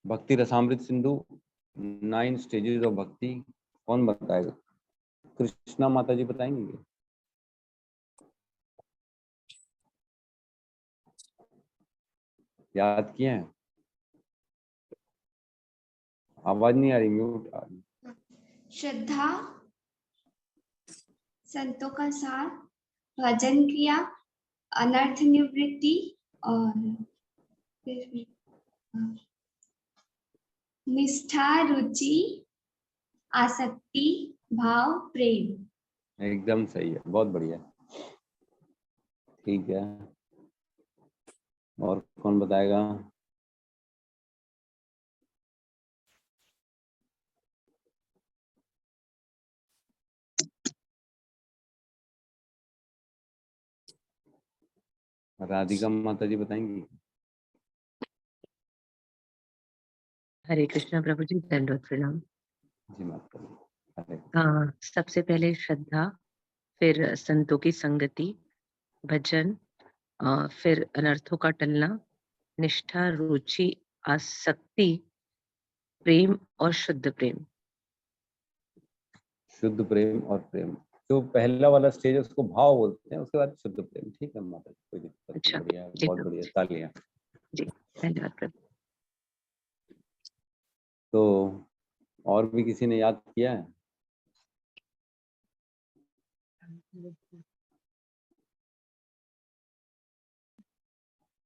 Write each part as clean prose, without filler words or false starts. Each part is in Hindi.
भक्ति रसामृत सिंधु 9 स्टेजेस ऑफ भक्ति कौन बताएगा? कृष्णा माता जी बताएंगे? याद किए हैं? आवाज नहीं आ रही, म्यूट आ रही। श्रद्धा, संतों का साथ, भजन क्रिया, अनर्थ निवृत्ति और निष्ठा, रुचि, आसक्ति, भाव, प्रेम। एकदम सही है, बहुत बढ़िया। ठीक है, और कौन बताएगा? राधिका माता जी बताएंगी? हरे कृष्णा प्रभु जी, दंडवत प्रणाम। जी माता जी। हरे सबसे पहले श्रद्धा, फिर संतों की संगति, भजन, फिर अनर्थों का टलना, निष्ठा, रुचि, आसक्ति, प्रेम और शुद्ध प्रेम। शुद्ध प्रेम और प्रेम, जो पहला वाला स्टेज है उसको भाव बोलते हैं, उसके बाद शुद्ध प्रेम। ठीक है माता जी, कोई दिक्कत नहीं। अच्छा, बढ़िया है, जी बहुत प्रभु बढ़िया, जी। तालियां। जी धन्यवाद प्रभु। तो और भी किसी ने याद किया है?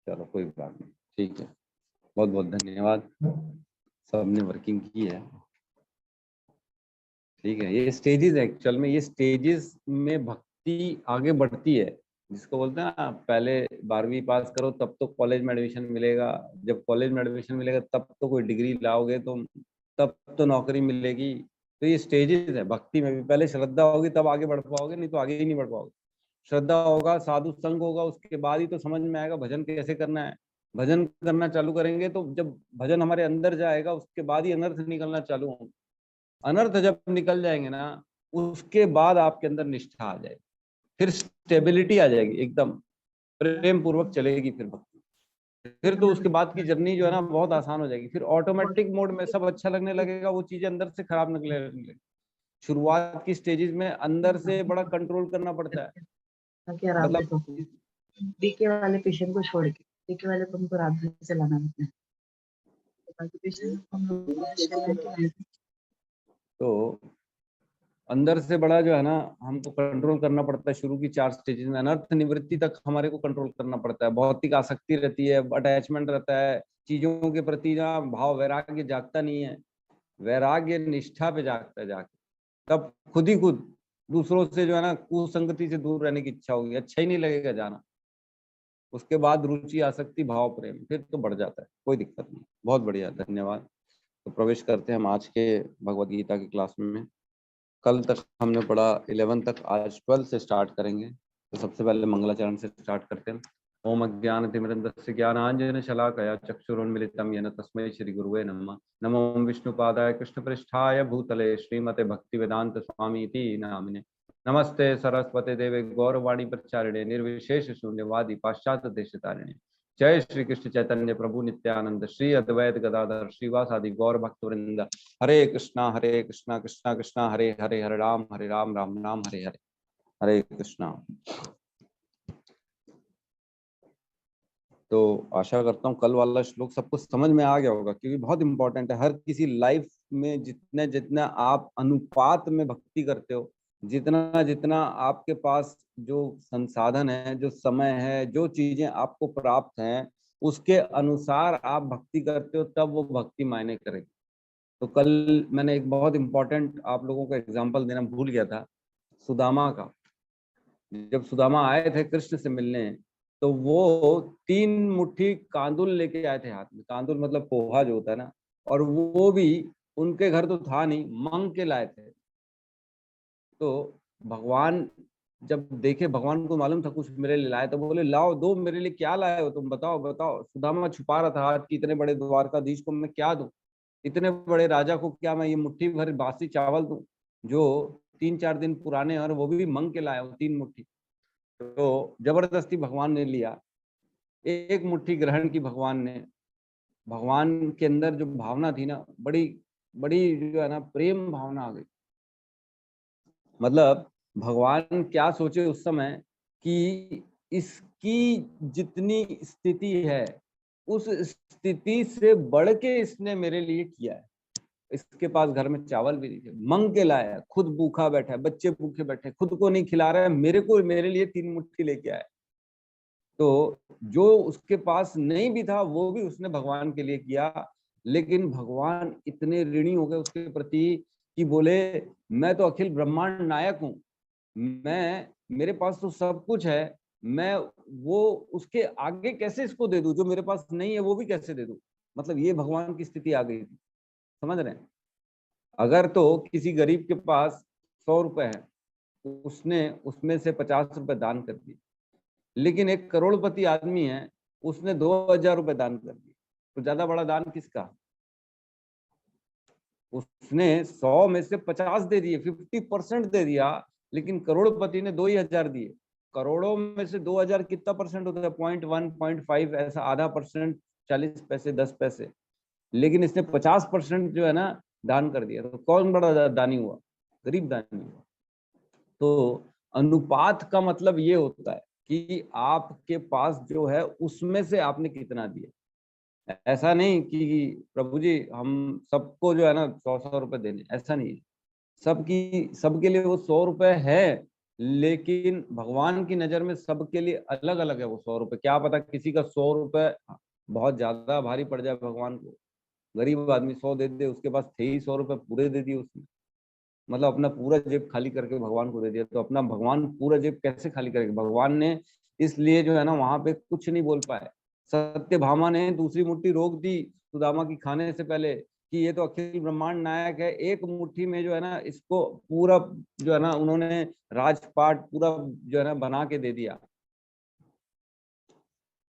चलो कोई बात नहीं, ठीक है, बहुत बहुत धन्यवाद। सबने वर्किंग की है। ठीक है, ये स्टेजेस एक्चुअल में, ये स्टेजेस में भक्ति आगे बढ़ती है, जिसको बोलते हैं ना, पहले 12वीं पास करो तब तो कॉलेज में एडमिशन मिलेगा, जब कॉलेज में एडमिशन मिलेगा तब तो कोई डिग्री लाओगे तुम, तब तो नौकरी मिलेगी। तो ये स्टेजेस है भक्ति में भी, पहले श्रद्धा होगी तब आगे बढ़ पाओगे, नहीं तो आगे ही नहीं बढ़ पाओगे। श्रद्धा होगा, साधु संग होगा, उसके बाद ही तो समझ में आएगा भजन कैसे करना है। भजन करना चालू करेंगे तो जब भजन हमारे अंदर जाएगा उसके बाद ही अनर्थ निकलना चालू होंगे। अनर्थ जब निकल जाएंगे ना, उसके बाद आपके अंदर निष्ठा आ जाएगी, फिर स्टेबिलिटी आ जाएगी, एकदम प्रेम पूर्वक चलेगी फिर भक्ति। फिर तो उसके बाद की जर्नी जो है ना बहुत आसान हो जाएगी, फिर ऑटोमेटिक मोड में सब अच्छा लगने लगेगा, वो चीजें अंदर से खराब निकलने लगेगी। शुरुआत की स्टेजेस में अंदर से बड़ा कंट्रोल करना पड़ता है, मतलब बीके वाले पेशेंट को छोड़ के बीके वाले को हमको रात भर चलाना होता है, बाकी पेशेंट को हम लोग तो अंदर से बड़ा जो है ना हमको कंट्रोल करना पड़ता है। शुरू की 4 स्टेजेस में अनर्थ निवृत्ति तक हमारे को कंट्रोल करना पड़ता है। भौतिक आसक्ति रहती है, अटैचमेंट रहता है, चीजों के प्रति ना भाव वैराग्य जागता नहीं है। वैराग्य निष्ठा पे जागता है जाके, तब खुद ही खुद दूसरों से जो है ना कुसंगति से दूर रहने की इच्छा होगी, अच्छा ही नहीं लगेगा जाना। उसके बाद रुचि, आसक्ति, भाव, प्रेम, फिर तो बढ़ जाता है, कोई दिक्कत नहीं। बहुत बढ़िया, धन्यवाद। तो प्रवेश करते हैं हम आज के भगवद गीता की क्लास में। कल तक हमने पढ़ा 11 तक, आज 12 से स्टार्ट करेंगे। तो सबसे पहले मंगलाचरण से स्टार्ट करते हैं। ओम अज्ञानतिमिरन्धस्य ज्ञानाञ्जनशलाकया चक्षुरुन्मिलितं येन तस्मै श्रीगुरुवे नमः। नमो विष्णुपादाय कृष्णपृष्ठाय भूतले श्रीमते भक्तिवेदांत स्वामी इति नामिने। नमस्ते सरस्वते देवे गौरवाणी प्रचारिणे निर्विशेष शून्यवादी पाश्चात्य देशतारिणे। जय श्री कृष्ण चैतन्य प्रभु नित्यानंद श्री अद्वैत गदाधर श्रीवासादि गौर भक्त वृंद। हरे कृष्णा कृष्णा कृष्णा हरे हरे, हरे राम राम राम हरे हरे। हरे कृष्णा। तो आशा करता हूँ कल वाला श्लोक सबको समझ में आ गया होगा, क्योंकि बहुत इंपॉर्टेंट है। हर किसी लाइफ में जितना जितना आप अनुपात में भक्ति करते हो, जितना जितना आपके पास जो संसाधन है, जो समय है, जो चीजें आपको प्राप्त हैं, उसके अनुसार आप भक्ति करते हो, तब वो भक्ति मायने करेगी। तो कल मैंने एक बहुत इंपॉर्टेंट आप लोगों को एग्जाम्पल देना भूल गया था, सुदामा का। जब सुदामा आए थे कृष्ण से मिलने, तो वो 3 मुट्ठी कांदुल लेके आए थे हाथ में। कांदुल मतलब पोहा जो होता है ना, और वो भी उनके घर तो था नहीं, मांग के लाए थे। तो भगवान जब देखे, भगवान को मालूम था कुछ मेरे लिए लाए, तो बोले लाओ दो, मेरे लिए क्या लाए हो तुम, बताओ बताओ। सुदामा छुपा रहा था आज की, इतने बड़े द्वारकाधीश को मैं क्या दूं, इतने बड़े राजा को क्या मैं ये मुट्ठी भर बासी चावल दूं जो 3-4 दिन पुराने, और वो भी मांग के लाया हूं 3 मुट्ठी। तो जबरदस्ती भगवान ने लिया, एक मुट्ठी ग्रहण की भगवान ने, भगवान के अंदर जो भावना थी ना, बड़ी बड़ी जो है ना प्रेम भावना आ गई। मतलब भगवान क्या सोचे उस समय कि इसकी जितनी स्थिति है उस स्थिति से बढ़ के इसने मेरे लिए किया है। इसके पास घर में चावल भी नहीं थे, मांग के लाया, खुद भूखा बैठा है, बच्चे भूखे बैठे, खुद को नहीं खिला रहा है, मेरे लिए 3 मुट्ठी लेके आया। तो जो उसके पास नहीं भी था वो भी उसने भगवान के लिए किया। लेकिन भगवान इतने ऋणी हो गए उसके प्रति कि बोले मैं तो अखिल ब्रह्मांड नायक हूँ, मैं मेरे पास तो सब कुछ है, मैं वो उसके आगे कैसे इसको दे दूं, जो मेरे पास नहीं है वो भी कैसे दे दूं। मतलब ये भगवान की स्थिति आ गई थी, समझ रहे हैं। अगर तो किसी गरीब के पास 100 रुपए है, उसने उसमें से 50 रुपए दान कर दिए, लेकिन एक करोड़पति आदमी है, उसने 2000 रुपए दान कर दिए, तो ज्यादा बड़ा दान किसका? उसने 100 में से 50 दे दिए, 50% दे दिया, लेकिन करोड़पति ने 2000 दिए। करोड़ों में से 2000 कितना परसेंट होता है? 0.1 0.5 ऐसा, आधा परसेंट, 40 पैसे 10 पैसे। लेकिन इसने 50% जो है ना दान कर दिया, तो कौन बड़ा दानी हुआ? गरीब दानी हुआ। तो अनुपात का मतलब ये होता है कि आपके पास जो है उसमें से आपने कितना दिया। ऐसा नहीं कि प्रभु जी हम सबको जो है ना 100-100 रुपए देने, ऐसा नहीं है। सबके लिए वो 100 रुपए है, लेकिन भगवान की नजर में सबके लिए अलग अलग है वो 100 रुपए। क्या पता किसी का 100 रुपए बहुत ज्यादा भारी पड़ जाए भगवान को, गरीब आदमी 100 दे दे, उसके पास थे ही 100 रुपए, पूरे दे दिए उसने, मतलब अपना पूरा जेब खाली करके भगवान को दे दिया। तो अपना भगवान पूरा जेब कैसे खाली करेगा? भगवान ने इसलिए जो है ना वहां पे कुछ नहीं बोल पाए। सत्यभामा ने दूसरी मुट्ठी रोक दी सुदामा की खाने से पहले कि ये तो अखिल ब्रह्मांड नायक है, एक मुट्ठी में जो है ना इसको पूरा जो है ना उन्होंने राजपाट पूरा जो है ना बना के दे दिया।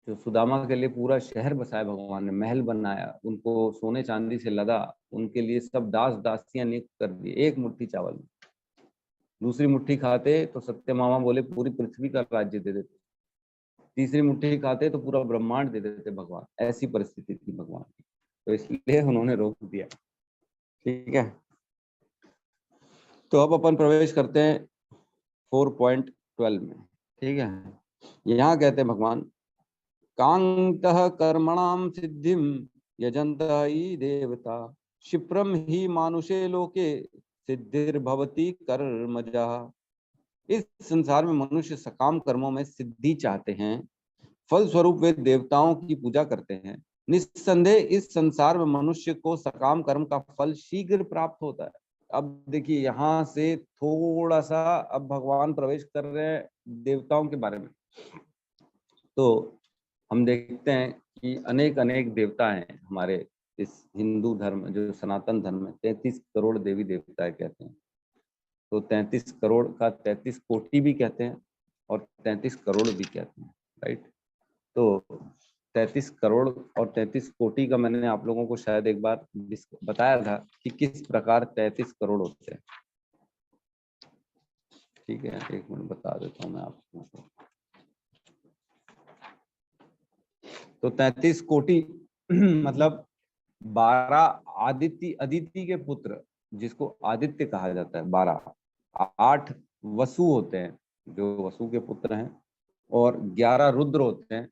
जो सुदामा के लिए पूरा शहर बसाया भगवान ने, महल बनाया, उनको सोने चांदी से लदा, उनके लिए सब दास दासियां नियुक्त कर दी एक मुट्ठी चावल में। दूसरी मुट्ठी खाते तो सत्यभामा बोले पूरी पृथ्वी का राज्य दे देते, तीसरी मुट्ठी खाते तो पूरा ब्रह्मांड दे देते भगवान। ऐसी परिस्थिति थी भगवान की, तो इसलिए उन्होंने रोक दिया। ठीक है, तो अब अपन प्रवेश करते हैं 4.12 में। ठीक है, यहाँ कहते हैं भगवान कांतः कर्मणाम सिद्धिम यजंत ही देवता क्षिप्रम ही मानुषे लोके सिद्धिर्भवति कर्मजा। इस संसार में मनुष्य सकाम कर्मों में सिद्धि चाहते हैं, फल स्वरूप वे देवताओं की पूजा करते हैं। निस्संदेह इस संसार में मनुष्य को सकाम कर्म का फल शीघ्र प्राप्त होता है। अब देखिए यहाँ से थोड़ा सा अब भगवान प्रवेश कर रहे हैं देवताओं के बारे में। तो हम देखते हैं कि अनेक अनेक देवता हैं हमारे इस हिंदू धर्म, जो सनातन धर्म में 33 करोड़ देवी देवता कहते हैं। तो 33 करोड़ का 33 कोटि भी कहते हैं और 33 करोड़ भी कहते हैं, राइट। तो 33 करोड़ और 33 कोटि का मैंने आप लोगों को शायद एक बार बताया था कि किस प्रकार 33 करोड़ होते हैं। ठीक है, एक मिनट बता देता हूँ मैं आपको। तो 33 कोटि मतलब 12 अदिति के पुत्र, जिसको आदित्य कहा जाता है, 12। 8 वसु होते हैं जो वसु के पुत्र हैं, और 11 रुद्र होते हैं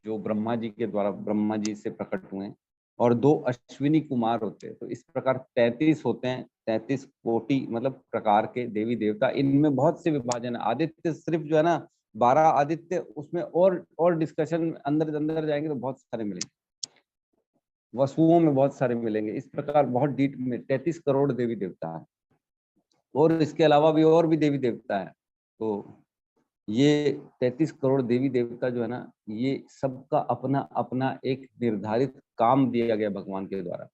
जो ब्रह्मा जी के द्वारा ब्रह्मा जी से प्रकट हुए हैं, और 2 अश्विनी कुमार होते हैं। तो इस प्रकार 33 होते हैं, 33 कोटि मतलब प्रकार के देवी देवता। इनमें बहुत से विभाजन है। आदित्य सिर्फ जो है ना 12 आदित्य, उसमें और डिस्कशन अंदर अंदर जाएंगे तो बहुत सारे मिलेंगे, वसुओं में बहुत सारे मिलेंगे। इस प्रकार बहुत डीप में 33 करोड़ देवी देवता है, और इसके अलावा भी और भी देवी देवता है। तो ये 33 करोड़ देवी देवता जो है ना, ये सबका अपना अपना एक निर्धारित काम दिया गया भगवान के द्वारा।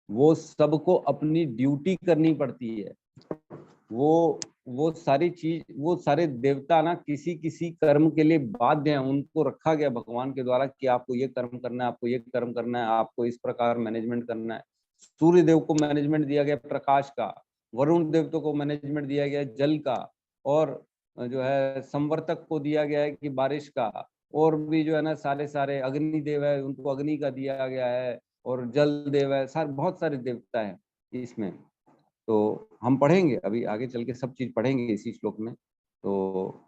वो सबको अपनी ड्यूटी करनी पड़ती है। वो सारी चीज, वो सारे देवता ना किसी किसी कर्म के लिए बाध्य हैं, उनको रखा गया भगवान के द्वारा कि आपको ये कर्म करना है, आपको ये कर्म करना है, आपको इस प्रकार मैनेजमेंट करना है। सूर्य देव को मैनेजमेंट दिया गया प्रकाश का, वरुण देवता को मैनेजमेंट दिया गया जल का, और जो है संवर्तक को दिया गया है कि बारिश का, और भी जो है ना सारे अग्नि देव है उनको अग्नि का दिया गया है, और जल देव है, बहुत सारे देवता हैं इसमें। तो हम पढ़ेंगे अभी आगे चल के, सब चीज पढ़ेंगे इसी श्लोक में। तो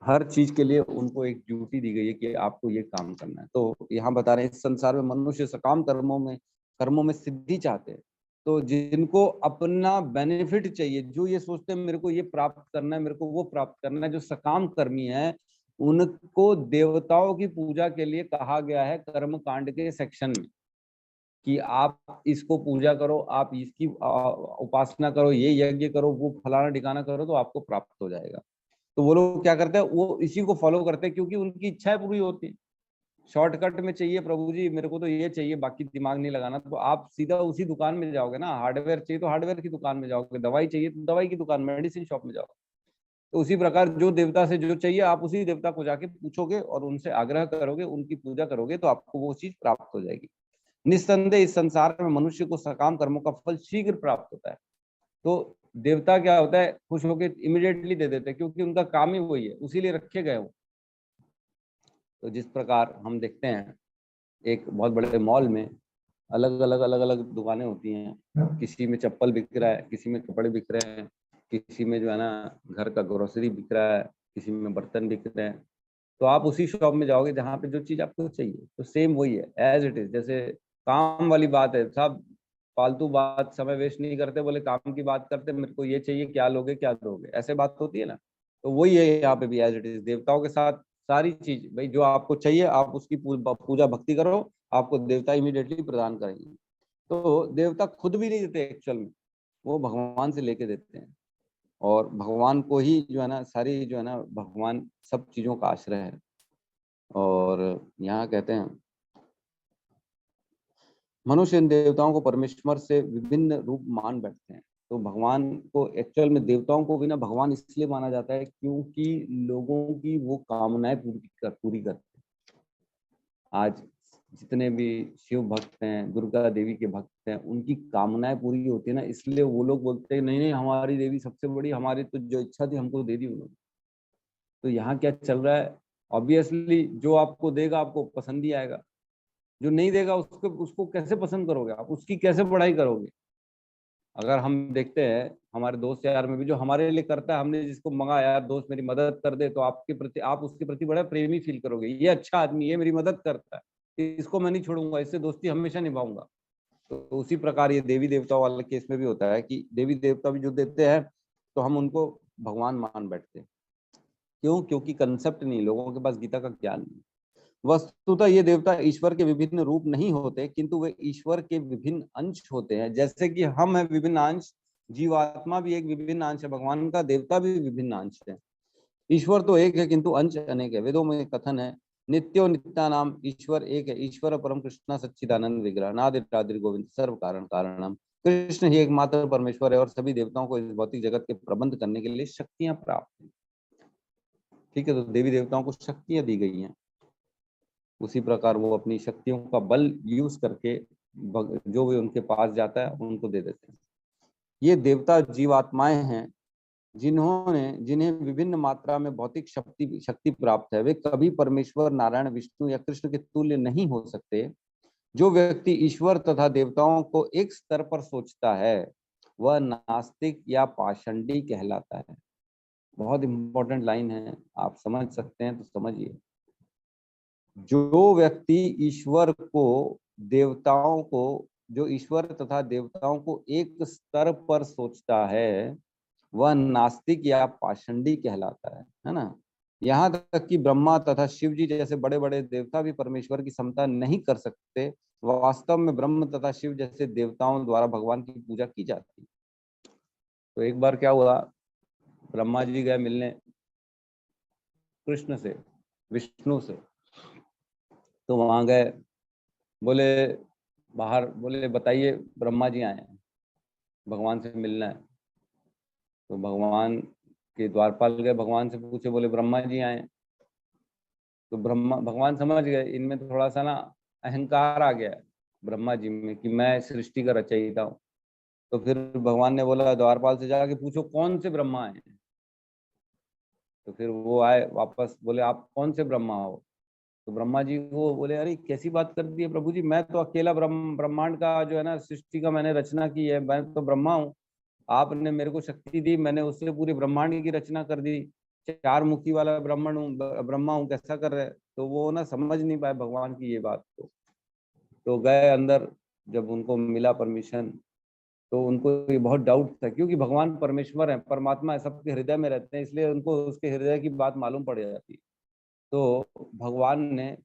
हर चीज के लिए उनको एक ड्यूटी दी गई है कि आपको ये काम करना है। तो यहाँ बता रहे हैं इस संसार में मनुष्य सकाम कर्मों में सिद्धि चाहते हैं। तो जिनको अपना बेनिफिट चाहिए, जो ये सोचते हैं मेरे को ये प्राप्त करना है, मेरे को वो प्राप्त करना है, जो सकाम कर्मी है, उनको देवताओं की पूजा के लिए कहा गया है कर्म कांड के सेक्शन में कि आप इसको पूजा करो, आप इसकी उपासना करो, ये यज्ञ करो, वो फलाना ठिकाना करो, तो आपको प्राप्त हो जाएगा। तो वो लोग क्या करते हैं, वो इसी को फॉलो करते हैं क्योंकि उनकी इच्छाएं पूरी होती है। शॉर्टकट में चाहिए प्रभु जी, मेरे को तो ये चाहिए, बाकी दिमाग नहीं लगाना, तो आप सीधा उसी दुकान में जाओगे ना। हार्डवेयर चाहिए तो हार्डवेयर की दुकान में जाओगे, दवाई चाहिए तो दवाई की दुकान, मेडिसिन शॉप में जाओगे। तो उसी प्रकार जो देवता से जो चाहिए आप उसी देवता को जाके पूछोगे और उनसे आग्रह करोगे, उनकी पूजा करोगे, तो आपको वो चीज प्राप्त हो जाएगी। निस्संदेह इस संसार में मनुष्य को सकाम कर्मों का फल शीघ्र प्राप्त होता है। तो देवता क्या होता है, खुश होकर इमिडिएटली दे देते हैं क्योंकि उनका काम ही वही है, उसी लिए रखे गए हो। तो जिस प्रकार हम देखते हैं एक बहुत बड़े मॉल में अलग अलग दुकानें होती हैं, किसी में चप्पल बिक रहा है, किसी में कपड़े बिक रहे हैं, किसी में जो है ना घर का ग्रोसरी बिक रहा है, किसी में बर्तन बिक रहे हैं। तो आप उसी शॉप में जाओगे जहाँ पे जो चीज आपको चाहिए, तो सेम वही है एज इट इज। जैसे काम वाली बात है, सब फालतू बात, समय वेस्ट नहीं करते, बोले काम की बात करते, मेरे को ये चाहिए, क्या लोगे क्या दोगे, ऐसे बात होती है ना। तो वही है यहाँ पे भी एज इट इज, देवताओं के साथ सारी चीज, भाई जो आपको चाहिए आप उसकी पूजा भक्ति करो, आपको देवता इमीडिएटली प्रदान करेंगे। तो देवता खुद भी नहीं देते एक्चुअल में, वो भगवान से लेके देते हैं। और भगवान को ही जो है ना सारी जो है ना, भगवान सब चीजों का आश्रय है। और यहाँ कहते हैं मनुष्य इन देवताओं को परमेश्वर से विभिन्न रूप मान बैठते हैं। तो भगवान को एक्चुअल में, देवताओं को भी ना भगवान इसलिए माना जाता है क्योंकि लोगों की वो कामनाएं पूरी करते हैं। आज जितने भी शिव भक्त हैं, दुर्गा देवी के भक्त हैं, उनकी कामनाएं पूरी होती है ना, इसलिए वो लोग बोलते हैं नहीं नहीं हमारी देवी सबसे बड़ी, हमारी तो जो इच्छा थी हमको दे दी उन्होंने। तो यहाँ क्या चल रहा है, ऑब्वियसली जो आपको देगा आपको पसंद ही आएगा, जो नहीं देगा उसको उसको कैसे पसंद करोगे आप, उसकी कैसे पढ़ाई करोगे। अगर हम देखते हैं हमारे दोस्त यार में भी जो हमारे लिए करता है, हमने जिसको मंगाया यार दोस्त मेरी मदद कर दे, तो आपके प्रति, आप उसके प्रति बड़ा प्रेमी फील करोगे, ये अच्छा आदमी, ये मेरी मदद करता है, इसको मैं नहीं छोड़ूंगा, इससे दोस्ती हमेशा निभाऊंगा। तो उसी प्रकार ये देवी देवताओं वाले केस में भी होता है कि देवी देवता भी जो देते हैं तो हम उनको भगवान मान बैठते हैं। क्यों? क्योंकि कंसेप्ट नहीं, लोगों के पास गीता का ज्ञान नहीं। वस्तुतः ये देवता ईश्वर के विभिन्न रूप नहीं होते, किंतु वे ईश्वर के विभिन्न अंश होते हैं। जैसे कि हम हैं विभिन्न अंश, जीवात्मा भी एक विभिन्न अंश है, भगवान का देवता भी विभिन्न अंश है। ईश्वर तो एक है किंतु अंश अनेक है। वेदों में कथन है नित्यो नित्या नाम, ईश्वर एक है, ईश्वर परम कृष्ण सच्चिदानंद विग्रह नादिर गोविंद सर्व कारण कारणम। कृष्ण ही एकमात्र परमेश्वर है और सभी देवताओं को इस भौतिक जगत के प्रबंध करने के लिए शक्तियां प्राप्त हैं। ठीक है, तो देवी देवताओं को शक्तियां दी गई हैं, उसी प्रकार वो अपनी शक्तियों का बल यूज करके जो भी उनके पास जाता है उनको दे देते हैं। ये देवता जीवात्माएं हैं जिन्हें विभिन्न मात्रा में भौतिक शक्ति प्राप्त है। वे कभी परमेश्वर नारायण विष्णु या कृष्ण के तुल्य नहीं हो सकते। जो व्यक्ति ईश्वर तथा देवताओं को एक स्तर पर सोचता है वह नास्तिक या पाषंडी कहलाता है। बहुत इंपॉर्टेंट लाइन है, आप समझ सकते हैं तो समझिए। जो व्यक्ति ईश्वर तथा देवताओं को एक स्तर पर सोचता है वह नास्तिक या पाषंडी कहलाता है ना। यहाँ तक कि ब्रह्मा तथा शिव जी जैसे बड़े बड़े देवता भी परमेश्वर की समता नहीं कर सकते। वास्तव में ब्रह्म तथा शिव जैसे देवताओं द्वारा भगवान की पूजा की जाती है। तो एक बार क्या हुआ, ब्रह्मा जी गए मिलने कृष्ण से, विष्णु से। तो वहां गए, बोले बाहर, बोले बताइए ब्रह्मा जी आए हैं, भगवान से मिलना है। तो भगवान के द्वारपाल गए, भगवान से पूछे, बोले ब्रह्मा जी आए। तो भगवान समझ गए इनमें थोड़ा सा ना अहंकार आ गया ब्रह्मा जी में कि मैं सृष्टि का रचयिता हूँ। तो फिर भगवान ने बोला द्वारपाल से जाके पूछो कौन से ब्रह्मा आए। तो फिर वो आए वापस, बोले आप कौन से ब्रह्मा हो। तो ब्रह्मा जी को बोले अरे कैसी बात कर दी है प्रभु जी, मैं तो अकेला ब्रह्मांड का जो है ना सृष्टि का मैंने रचना की है, मैं तो ब्रह्मा हूँ। आपने मेरे को शक्ति दी, मैंने उससे पूरे ब्रह्मांड की रचना कर दी, 4 मुखी वाला ब्राह्मण हूँ, ब्रह्मा हूँ, कैसा कर रहे? तो वो ना समझ नहीं पाए भगवान की ये बात को। तो गए अंदर, जब उनको मिला परमिशन तो उनको ये बहुत डाउट था, क्योंकि भगवान परमेश्वर है, परमात्मा है, सबके हृदय में रहते हैं, इसलिए उनको उसके हृदय की बात मालूम पड़ जाती। तो भगवान ने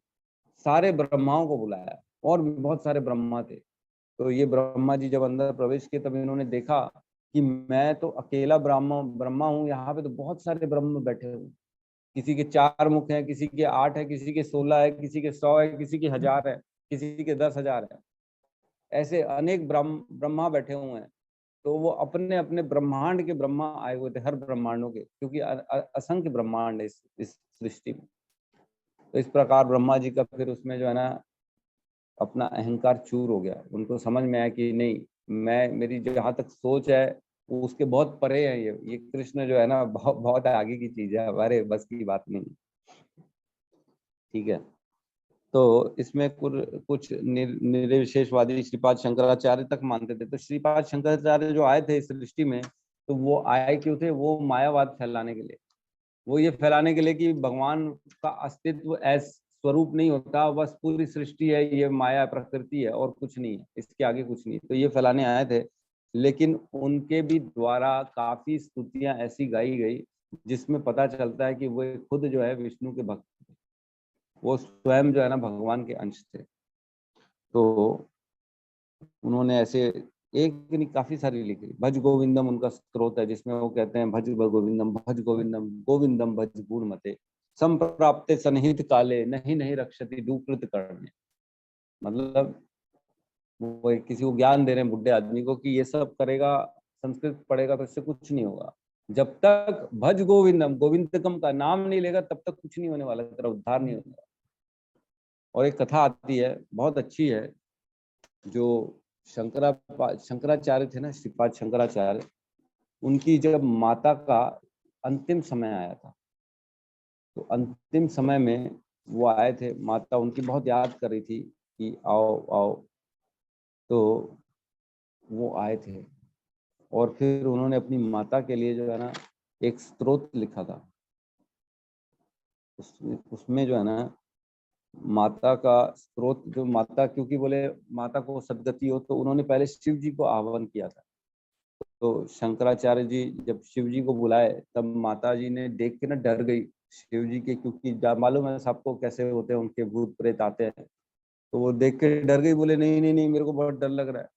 सारे ब्रह्माओं को बुलाया, और भी बहुत सारे ब्रह्मा थे। तो ये ब्रह्मा जी जब अंदर प्रवेश किए तब इन्होंने देखा कि मैं तो अकेला ब्रह्मा हूँ, यहाँ पे तो बहुत सारे ब्रह्म बैठे हुए, किसी के 4 मुख हैं, किसी के 8 है, किसी के 16 है, किसी के 100 है, किसी के 1000 है, किसी के 10,000 है, ऐसे अनेक ब्रह्मा बैठे हुए हैं। तो वो अपने अपने ब्रह्मांड के ब्रह्मा आए हुए थे, हर ब्रह्मांडों के, क्योंकि असंख्य ब्रह्मांड है इस सृष्टि में। तो इस प्रकार ब्रह्मा जी का फिर उसमें जो है ना अपना अहंकार चूर हो गया, उनको समझ में आया कि नहीं, मैं मेरी जहाँ तक सोच है वो उसके बहुत परे है, ये कृष्ण जो है ना बहुत बहुत आगे की चीज है, हमारे बस की बात नहीं। ठीक है, तो इसमें कुछ निर्विशेषवादी श्रीपाद शंकराचार्य तक मानते थे। तो श्रीपाद शंकराचार्य जो आए थे इस सृष्टि में, तो वो आए क्यों थे? वो मायावाद फैलाने के लिए, वो ये फैलाने के लिए कि भगवान का अस्तित्व ऐसा स्वरूप नहीं होता, बस पूरी सृष्टि है, ये माया प्रकृति है और कुछ नहीं है, इसके आगे कुछ नहीं। तो ये फैलाने आए थे, लेकिन उनके भी द्वारा काफी स्तुतियां ऐसी गाई गई जिसमें पता चलता है कि वो खुद जो है विष्णु के भक्त थे, वो स्वयं जो है ना भगवान के अंश थे। तो उन्होंने ऐसे एक नहीं काफी सारी लिखी। भज गोविंदम उनका स्त्रोत है, जिसमें वो कहते हैं भज गोविंदम भज गोविंदम गोविंदम भज गुणमते संप्राप्ते सन्निहित काले नहीं नहीं रक्षति दुकृत करने। मतलब वो किसी को ज्ञान दे रहे हैं बुढ़े आदमी को कि ये सब करेगा, संस्कृत पढ़ेगा तो इससे कुछ नहीं होगा, जब तक भज गोविंदम गोविंदकम का नाम नहीं लेगा तब तक कुछ नहीं होने वाला, तेरा उद्धार नहीं होगा। और एक कथा आती है बहुत अच्छी है, जो शंकराचार्य थे ना, श्रीपाद शंकराचार्य, उनकी जब माता का अंतिम समय आया था, तो अंतिम समय में वो आए थे, माता उनकी बहुत याद कर रही थी कि आओ आओ, तो वो आए थे और फिर उन्होंने अपनी माता के लिए जो है ना एक स्तोत्र लिखा था। उसमें जो है ना माता का स्त्रोत, जो माता, क्योंकि बोले माता को सदगति हो, तो उन्होंने पहले शिव जी को आह्वान किया था। तो शंकराचार्य जी जब शिव जी को बुलाए तब माता जी ने देख के ना डर गई शिव जी के, क्योंकि मालूम है सबको कैसे होते हैं, उनके भूत प्रेत आते हैं। तो वो देख के डर गई, बोले नहीं नहीं नहीं, मेरे को बहुत डर लग रहा है।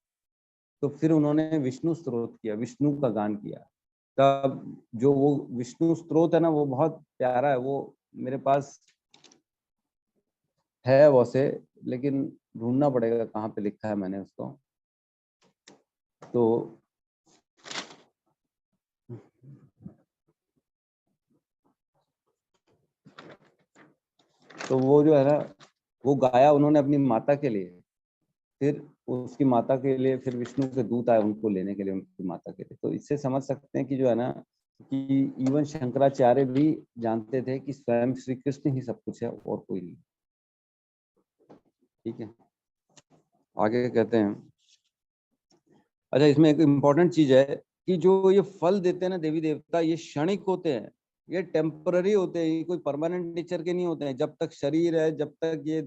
तो फिर उन्होंने विष्णु स्तोत्र किया, विष्णु का गान किया। तब जो वो विष्णु स्तोत्र है ना वो बहुत प्यारा है, वो मेरे पास है वैसे, लेकिन ढूंढना पड़ेगा कहाँ पे लिखा है मैंने उसको। तो वो जो है ना वो गाया उन्होंने अपनी माता के लिए, फिर उसकी माता के लिए फिर विष्णु के दूत आए उनको लेने के लिए, उनकी माता के लिए। तो इससे समझ सकते हैं कि जो है ना कि इवन शंकराचार्य भी जानते थे कि स्वयं श्री कृष्ण ही सब कुछ है और कोई नहीं। ठीक है, आगे कहते हैं। अच्छा, इसमें एक इम्पोर्टेंट चीज है कि जो ये फल देते हैं ना देवी देवता, ये क्षणिक होते हैं, ये टेम्पररी होते हैं, ये कोई परमानेंट नेचर के नहीं होते हैं। जब तक शरीर है, जब तक ये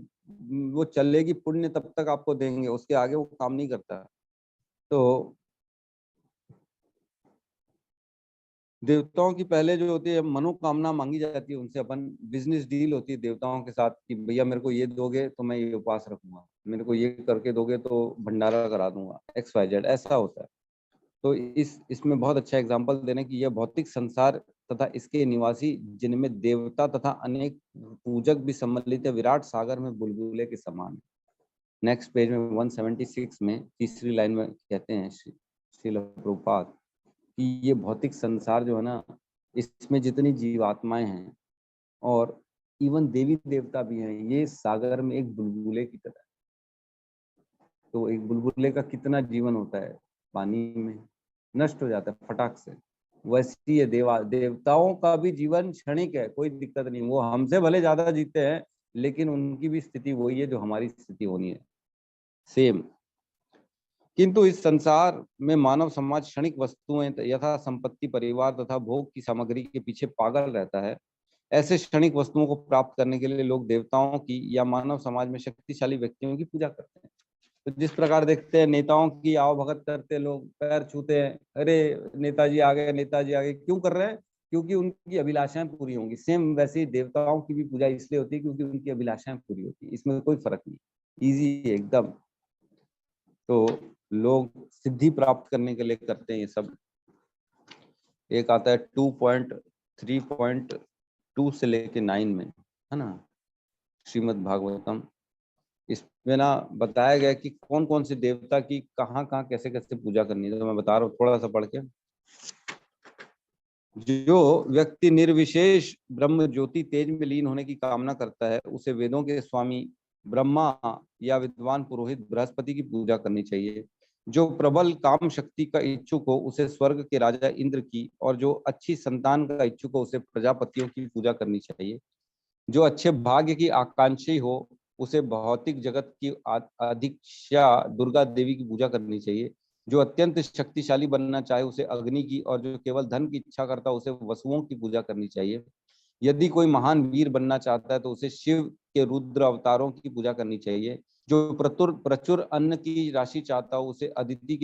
वो चलेगी पुण्य, तब तक आपको देंगे, उसके आगे वो काम नहीं करता। तो देवताओं की पहले जो होती है मनोकामना मांगी जाती है उनसे, अपन बिजनेस डील होती है देवताओं के साथ कि भैया मेरे को ये दोगे तो मैं ये उपवास रखूंगा, मेरे को ये करके दोगे तो भंडारा करा दूंगा, XYZ ऐसा होता है। तो इसमें बहुत अच्छा एग्जाम्पल देने की, यह भौतिक संसार तथा इसके निवासी जिनमें देवता तथा अनेक पूजक भी सम्मिलित है, विराट सागर में बुलबुले के समान। नेक्स्ट पेज में 176 में तीसरी लाइन में कहते हैं श्रील प्रभुपाद कि ये भौतिक संसार जो है ना, इसमें जितनी जीवात्माएं हैं और इवन देवी देवता भी हैं, ये सागर में एक बुलबुले की तरह। तो एक बुलबुले का कितना जीवन होता है, पानी में नष्ट हो जाता है फटाक से। वैसी ये देवताओं का भी जीवन क्षणिक है, कोई दिक्कत नहीं। वो हमसे भले ज्यादा जीते हैं, लेकिन उनकी भी स्थिति वही है जो हमारी स्थिति होनी है, सेम। किंतु इस संसार में मानव समाज क्षणिक वस्तुएं यथा संपत्ति, परिवार तथा भोग की सामग्री के पीछे पागल रहता है। ऐसे क्षणिक वस्तुओं को प्राप्त करने के लिए लोग देवताओं की या मानव समाज में शक्तिशाली व्यक्तियों की पूजा करते हैं। तो जिस प्रकार देखते हैं नेताओं की आओ भगत करते, लोग पैर छूते हैं, अरे नेताजी आ गए, नेताजी आ गए, क्यों कर रहे हैं? क्योंकि उनकी अभिलाषाएं पूरी होंगी। सेम वैसे ही देवताओं की भी पूजा इसलिए होती है क्योंकि उनकी अभिलाषाएं पूरी होती है, इसमें कोई फर्क नहीं, इजी है एकदम। तो लोग सिद्धि प्राप्त करने के लिए करते हैं ये सब। एक आता है 2.3.2 से लेके 9 में, है ना, श्रीमद् भागवतम। इसमें ना बताया गया कि कौन कौन से देवता की कहाँ कहाँ कैसे कैसे पूजा करनी है। तो मैं बता रहा हूँ थोड़ा सा पढ़ के। जो व्यक्ति निर्विशेष ब्रह्म ज्योति तेज में लीन होने की कामना करता है, उसे वेदों के स्वामी ब्रह्मा या विद्वान पुरोहित बृहस्पति की पूजा करनी चाहिए। जो प्रबल काम शक्ति का इच्छुक हो, उसे स्वर्ग के राजा इंद्र की, और जो अच्छी संतान का इच्छुक हो, उसे प्रजापतियों की पूजा करनी चाहिए। जो अच्छे भाग्य की आकांक्षी हो, उसे भौतिक जगत की अधीक्षा दुर्गा देवी की पूजा करनी चाहिए। जो अत्यंत शक्तिशाली बनना चाहे, उसे अग्नि की, और जो केवल धन की इच्छा करता है, उसे वसुओं की पूजा करनी चाहिए। यदि कोई महान वीर बनना चाहता है, तो उसे शिव के रुद्र अवतारों की पूजा करनी चाहिए। जो प्रचुर अन्न की राशि चाहता हो, उसे अदिति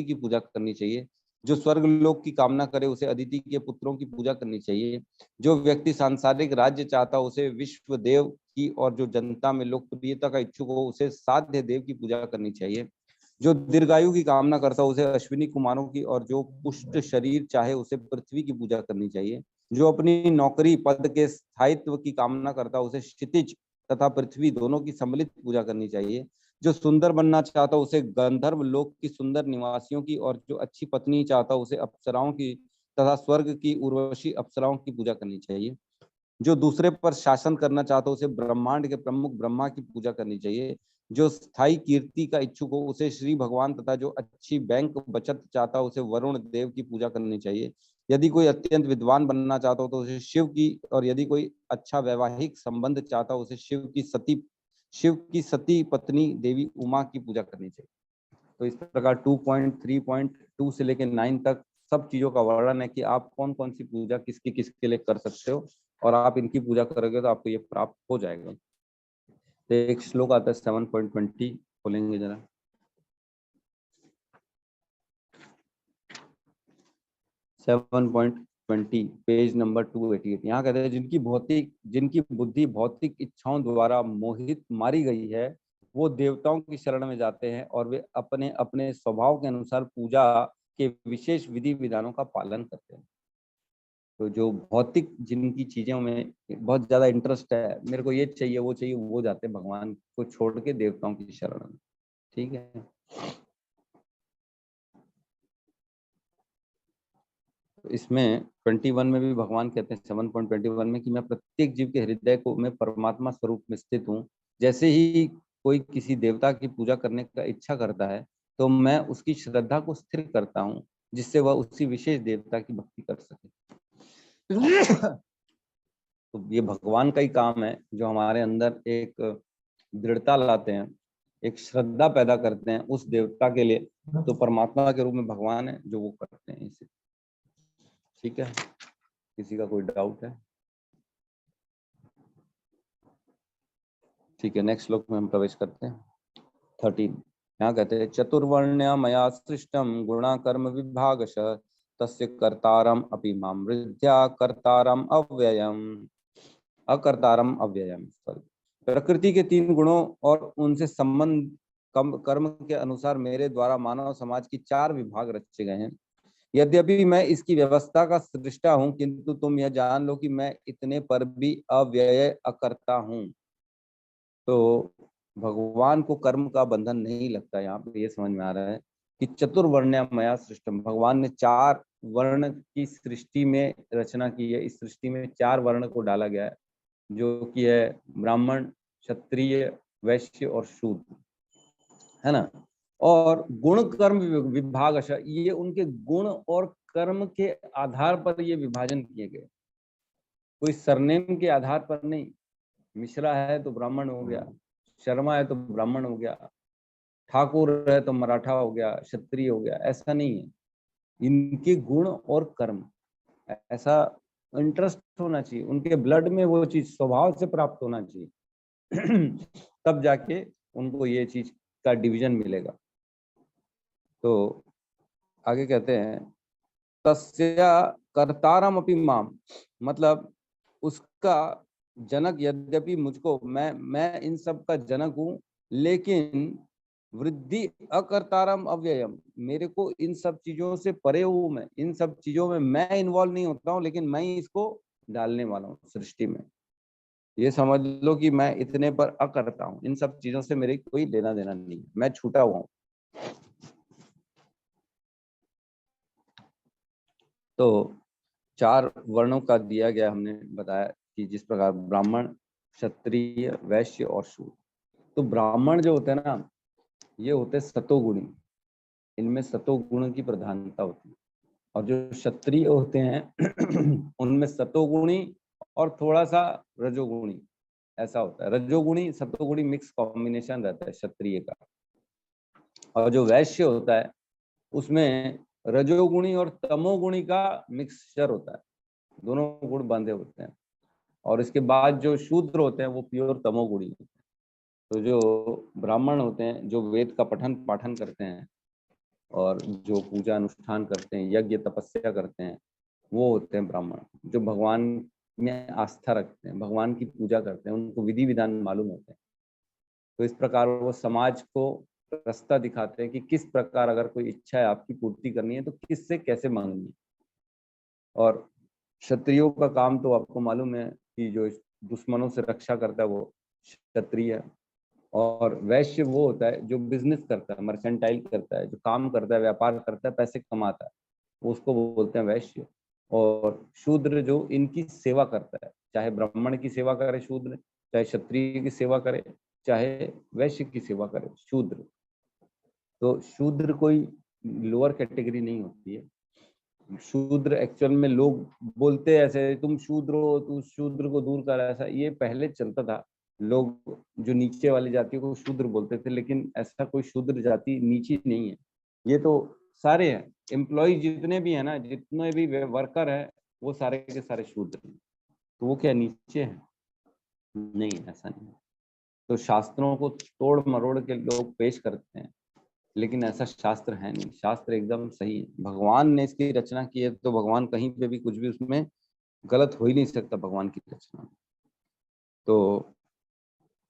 की पूजा करनी चाहिए। जो स्वर्ग लोक की कामना करे, उसे अदिति के पुत्रों की पूजा करनी चाहिए। जो व्यक्ति सांसारिक राज्य चाहता हो, उसे विश्व देव की, और जो जनता में लोकप्रियता का इच्छुक हो, उसे साध्य देव की पूजा करनी चाहिए। जो दीर्घायु की कामना करता हो, उसे अश्विनी कुमारों की, और जो पुष्ट शरीर चाहे, उसे पृथ्वी की पूजा करनी चाहिए। जो अपनी नौकरी पद के स्थायित्व की कामना करता है, उसे क्षितिज तथा पृथ्वी दोनों की सम्मिलित पूजा करनी चाहिए। जो सुंदर बनना चाहता है, उसे गंधर्व लोक की सुंदर निवासियों की, और जो अच्छी पत्नी चाहता है, उसे अप्सराओं की तथा स्वर्ग की उर्वशी अप्सराओं की पूजा करनी चाहिए। जो दूसरे पर शासन करना चाहता है, उसे ब्रह्मांड के प्रमुख ब्रह्मा की पूजा करनी चाहिए। जो स्थायी कीर्ति का इच्छुक हो, उसे श्री भगवान, तथा जो अच्छी बैंक बचत चाहता है, उसे वरुण देव की पूजा करनी चाहिए। यदि कोई अत्यंत विद्वान बनना चाहता हो, तो उसे शिव की, और यदि कोई अच्छा वैवाहिक संबंध चाहता हो, उसे शिव की सती पत्नी देवी उमा की पूजा करनी चाहिए। तो इस प्रकार 2.3.2 से लेकर 9 तक सब चीजों का वर्णन है कि आप कौन कौन सी पूजा किसके किसके लिए कर सकते हो, और आप इनकी पूजा करोगे तो आपको ये प्राप्त हो जाएगा। तो एक श्लोक आता है 7.20, खोलेंगे जरा। Page number 288। यहाँ कहते हैं जिनकी बुद्धि भौतिक इच्छाओं द्वारा मोहित मारी गई है, वो देवताओं की शरण में जाते हैं, और वे अपने अपने स्वभाव के अनुसार पूजा के विशेष विधि विधानों का पालन करते हैं। तो जो भौतिक जिनकी चीजों में बहुत ज्यादा इंटरेस्ट है, मेरे को ये चाहिए वो चाहिए, वो जाते हैं भगवान को छोड़ के देवताओं की शरण में। ठीक है। तो इसमें 21 में भी भगवान कहते हैं 7.21 में कि मैं प्रत्येक जीव के हृदय को मैं परमात्मा स्वरूप में स्थित हूँ। जैसे ही कोई किसी देवता की पूजा करने का इच्छा करता है, तो मैं उसकी श्रद्धा को स्थिर करता हूँ, जिससे वह उसी विशेष देवता की भक्ति कर सके। तो ये भगवान का ही काम है, जो हमारे अंदर एक दृढ़ता लाते हैं, एक श्रद्धा पैदा करते हैं उस देवता के लिए। तो परमात्मा के रूप में भगवान है जो वो करते हैं इसे। ठीक है, किसी का कोई डाउट है? ठीक है, नेक्स्ट श्लोक में हम प्रवेश करते हैं 13। यहाँ कहते हैं चतुर्वर्ण्य मया सृष्टम गुणा कर्म विभागश तस्य कर्तारम अपि माम वृद्ध्या कर्तारम अव्ययम अकर्तारम अव्ययम। प्रकृति के 3 गुणों और उनसे संबंध कर्म के अनुसार मेरे द्वारा मानव समाज की 4 विभाग रचे गए हैं। यद्यपि मैं इसकी व्यवस्था का सृष्टा हूं, किंतु तुम यह जान लो कि मैं इतने पर भी अव्यय अकर्ता हूं। तो भगवान को कर्म का बंधन नहीं लगता। यहाँ पे ये समझ में आ रहा है कि चतुर्वर्ण्य मया सृष्टम, भगवान ने 4 वर्ण की सृष्टि में रचना की है। इस सृष्टि में 4 वर्ण को डाला गया है, जो कि है ब्राह्मण, क्षत्रिय, वैश्य और शूद्र, है ना। और गुण कर्म विभाग, ये उनके गुण और कर्म के आधार पर ये विभाजन किए गए, कोई सरनेम के आधार पर नहीं। मिश्रा है तो ब्राह्मण हो गया, शर्मा है तो ब्राह्मण हो गया, ठाकुर है तो मराठा हो गया, क्षत्रिय हो गया, ऐसा नहीं है। इनके गुण और कर्म, ऐसा इंटरेस्ट होना चाहिए, उनके ब्लड में वो चीज स्वभाव से प्राप्त होना चाहिए तब जाके उनको ये चीज का डिवीजन मिलेगा। तो आगे कहते हैं तस्या कर्तारम अपि माम, मतलब उसका जनक, यद्यपि मुझको, मैं इन सब का जनक हूं, लेकिन वृद्धि अकर्तारम अव्ययम, मेरे को इन सब चीजों से परे हूं, मैं इन सब चीजों में मैं इन्वॉल्व नहीं होता हूं, लेकिन मैं इसको डालने वाला हूँ सृष्टि में। ये समझ लो कि मैं इतने पर अकर्ता हूँ, इन सब चीजों से मेरे कोई लेना देना नहीं है, मैं छूटा हुआ हूँ। तो 4 वर्णों का दिया गया, हमने बताया कि जिस प्रकार ब्राह्मण, क्षत्रिय, वैश्य और शूद्र। तो ब्राह्मण जो होते हैं ना, ये होते हैं सतोगुणी, इनमें सतोगुण की प्रधानता होती है। और जो क्षत्रिय होते हैं उनमें सतोगुणी और थोड़ा सा रजोगुणी, ऐसा होता है। रजोगुणी सतोगुणी मिक्स कॉम्बिनेशन रहता है क्षत्रिय का। और जो वैश्य होता है उसमें रजोगुणी और तमोगुणी का मिक्सचर होता है, दोनों गुण बंधे होते हैं। और इसके बाद जो शूद्र होते हैं वो प्योर तमोगुणी होते हैं। तो जो ब्राह्मण होते हैं, जो वेद का पठन पाठन करते हैं और जो पूजा अनुष्ठान करते हैं, यज्ञ तपस्या करते हैं, वो होते हैं ब्राह्मण। जो भगवान में आस्था रखते हैं, भगवान की पूजा करते हैं, उनको विधि विधान मालूम होते हैं। तो इस प्रकार वो समाज को रास्ता दिखाते हैं कि किस प्रकार अगर कोई इच्छा है आपकी पूर्ति करनी है तो किससे कैसे मांगनी है। और क्षत्रियों का काम तो आपको मालूम है कि जो दुश्मनों से रक्षा करता है वो क्षत्रिय है। और वैश्य वो होता है जो बिजनेस करता है, मर्केंटाइल करता है, जो काम करता है, व्यापार करता है, पैसे कमाता है, वो उसको बोलते हैं वैश्य। और शूद्र जो इनकी सेवा करता है, चाहे ब्राह्मण की सेवा करे शूद्र, चाहे क्षत्रिय की सेवा करे, चाहे वैश्य की सेवा करे शूद्र। तो शूद्र कोई लोअर कैटेगरी नहीं होती है। शूद्र एक्चुअल में लोग बोलते हैं ऐसे, तुम शूद्र हो, तू शूद्र को दूर कर, ऐसा ये पहले चलता था। लोग जो नीचे वाली जातियों को शूद्र बोलते थे, लेकिन ऐसा कोई शूद्र जाति नीची नहीं है। ये तो सारे हैं, एम्प्लॉय जितने भी है ना, जितने भी वर्कर है, वो सारे के सारे शूद्र हैं। तो वो क्या नीचे है? नहीं, ऐसा नहीं है। तो शास्त्रों को तोड़ मरोड़ के लोग पेश करते हैं, लेकिन ऐसा शास्त्र है नहीं। शास्त्र एकदम सही है, भगवान ने इसकी रचना की है, तो भगवान कहीं पे भी कुछ भी उसमें गलत हो ही नहीं सकता भगवान की रचना में। तो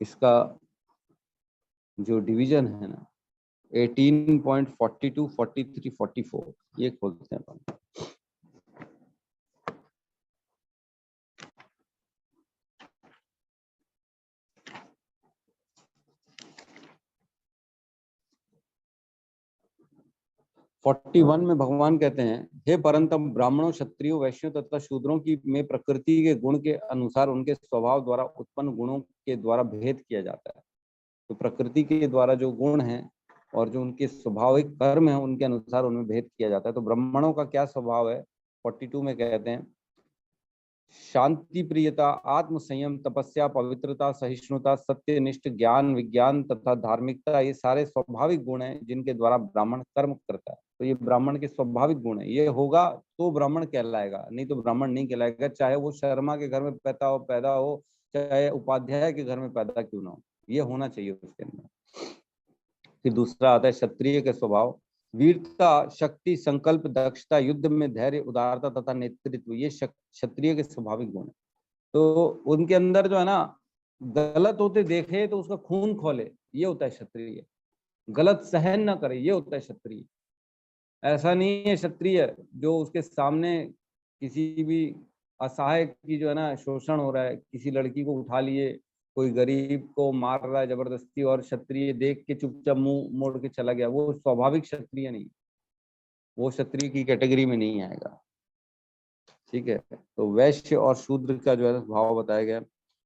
इसका जो डिवीजन है ना 18.42, 43, 44, ये खोलते हैं अपन। फोर्टी वन में भगवान कहते हैं, हे परंतप ब्राह्मणों, क्षत्रियों, वैश्यों तथा शूद्रों की में प्रकृति के गुण के अनुसार उनके स्वभाव द्वारा उत्पन्न गुणों के द्वारा भेद किया जाता है। तो प्रकृति के द्वारा जो गुण हैं और जो उनके स्वाभाविक कर्म है, उनके अनुसार उनमें भेद किया जाता है। तो ब्राह्मणों का क्या स्वभाव है? 42 में कहते हैं, शांति प्रियता, आत्म संयम, तपस्या, पवित्रता, सहिष्णुता, सत्यनिष्ठ, ज्ञान, विज्ञान तथा धार्मिकता, ये सारे स्वाभाविक गुण हैं जिनके द्वारा ब्राह्मण कर्म करता है। तो ये ब्राह्मण के स्वाभाविक गुण है, ये होगा तो ब्राह्मण कहलाएगा, नहीं तो ब्राह्मण नहीं कहलाएगा। चाहे वो शर्मा के घर में पैदा हो, चाहे उपाध्याय के घर में पैदा क्यों ना हो, ये होना चाहिए उसके अंदर। फिर दूसरा आता है क्षत्रिय के स्वभाव, वीरता, शक्ति, संकल्प, दक्षता, युद्ध में धैर्य, उदारता तथा नेतृत्व, ये क्षत्रिय के स्वाभाविक गुण है। तो उनके अंदर जो है ना, गलत होते देखे तो उसका खून खोले, ये होता है क्षत्रिय। गलत सहन ना करे, ये होता है क्षत्रिय। ऐसा नहीं है क्षत्रिय जो उसके सामने किसी भी असहाय की जो है ना शोषण हो रहा है, किसी लड़की को उठा लिए, कोई गरीब को मार रहा है जबरदस्ती, और क्षत्रिय देख के चुपचाप मुंह मोड़ के चला गया, वो स्वाभाविक क्षत्रिय नहीं, वो क्षत्रिय की कैटेगरी में नहीं आएगा। ठीक है। तो वैश्य और शूद्र का जो है भाव बताया गया।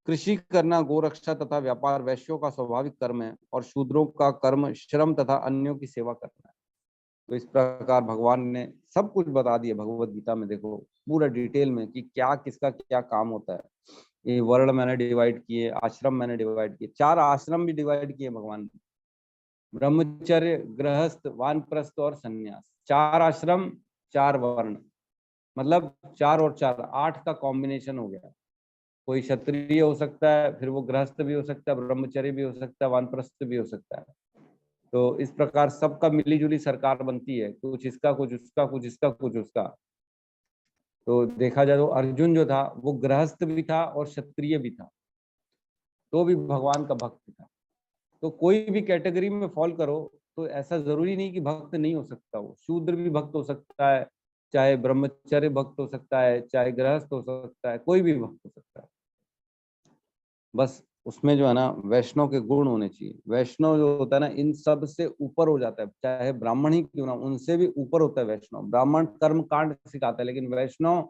कृषि करना, गोरक्षा तथा व्यापार वैश्यों का स्वाभाविक कर्म है, और शूद्रों का कर्म श्रम तथा अन्यों की सेवा करना है। तो इस प्रकार भगवान ने सब कुछ बता दिया भगवत गीता में, देखो पूरा डिटेल में कि क्या किसका क्या काम होता है। ये वर्ण मैंने डिवाइड किए, आश्रम मैंने डिवाइड किए, 4 आश्रम भी डिवाइड किए भगवान ने, ब्रह्मचर्य, गृहस्थ, वानप्रस्थ और संन्यास। 4 आश्रम 4 वर्ण, मतलब 4 और 4 8 का कॉम्बिनेशन हो गया। कोई क्षत्रिय हो सकता है, फिर वो गृहस्थ भी हो सकता है, ब्रह्मचर्य भी हो सकता है, वानप्रस्थ भी हो सकता है। तो इस प्रकार सबका मिलीजुली सरकार बनती है, कुछ इसका, कुछ उसका, कुछ इसका, कुछ उसका। तो देखा जाए तो अर्जुन जो था वो गृहस्थ भी था और क्षत्रिय भी था, तो भी भगवान का भक्त था। तो कोई भी कैटेगरी में फॉल करो तो ऐसा जरूरी नहीं कि भक्त नहीं हो सकता, हो शूद्र भी भक्त हो सकता है, चाहे ब्रह्मचर्य भक्त हो सकता है, चाहे गृहस्थ हो सकता है, कोई भी भक्त हो सकता है। बस उसमें जो है ना वैष्णव के गुण होने चाहिए। वैष्णव जो होता है ना इन सब से ऊपर हो जाता है, चाहे ब्राह्मण ही क्यों ना, उनसे भी ऊपर होता है वैष्णव। ब्राह्मण कर्म कांड सिखाता है, लेकिन वैष्णव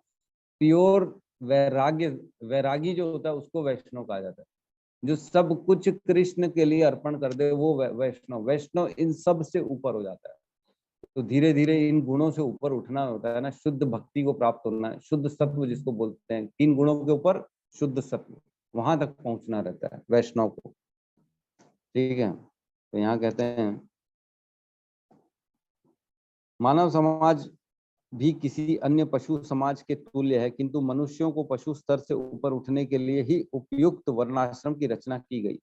प्योर वैराग्य, वैरागी जो होता है उसको वैष्णव कहा जाता है। जो सब कुछ कृष्ण के लिए अर्पण कर दे वो वैष्णव। वैष्णव इन सब से ऊपर हो जाता है। तो धीरे धीरे इन गुणों से ऊपर उठना होता है ना, शुद्ध भक्ति को प्राप्त होना है, शुद्ध सत्व जिसको बोलते हैं, 3 गुणों के ऊपर शुद्ध सत्व, वहां तक पहुंचना रहता है वैष्णव को। ठीक है, तो यहाँ कहते हैं मानव समाज भी किसी अन्य पशु समाज के तुल्य है, किंतु मनुष्यों को पशु स्तर से ऊपर उठने के लिए ही उपयुक्त वर्णाश्रम की रचना की गई।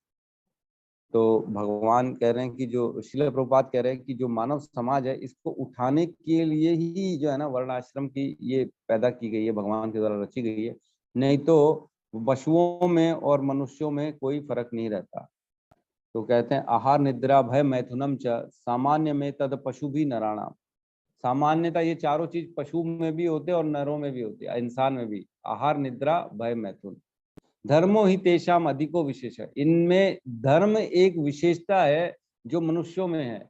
तो भगवान कह रहे हैं कि जो श्रील प्रभुपाद कह रहे हैं कि जो मानव समाज है इसको उठाने के लिए ही जो है ना वर्णाश्रम की ये पैदा की गई है, भगवान के द्वारा रची गई है। नहीं तो पशुओं में और मनुष्यों में कोई फर्क नहीं रहता। तो कहते हैं आहार निद्रा भय मैथुनम च सामान्य में तद पशु भी नराणाम। सामान्यता ये चारों चीज पशु में भी होते हैं और नरों में भी होते हैं, इंसान में भी। आहार निद्रा भय मैथुन, धर्मो ही तेषाम अधिको विशेष है। इनमें धर्म एक विशेषता है जो मनुष्यों में है।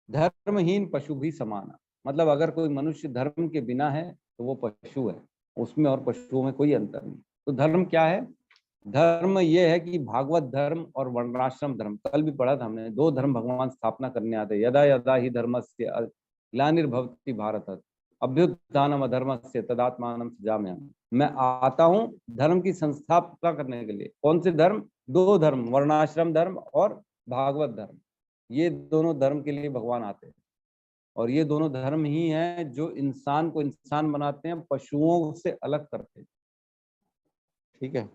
धर्महीन पशु भी समान है। मतलब अगर कोई मनुष्य धर्म के बिना है तो वो पशु है, उसमें और पशुओं में कोई अंतर नहीं। तो धर्म क्या है? धर्म ये है कि भागवत धर्म और वर्णाश्रम धर्म, कल भी पढ़ा था हमने, 2 धर्म भगवान स्थापना करने आते हैं। यदा यदा ही धर्मस्य ग्लानिर्भवति भारत अभ्युत्थानम अधर्मस्य तदात्मानं सृजाम्यहम्। मैं आता हूं धर्म की संस्थापना करने के लिए। कौन से धर्म? 2 धर्म, वर्णाश्रम धर्म और भागवत धर्म। ये दोनों धर्म के लिए भगवान आते हैं, और ये दोनों धर्म ही हैं जो इंसान को इंसान बनाते हैं, पशुओं से अलग करते हैं। ठीक है,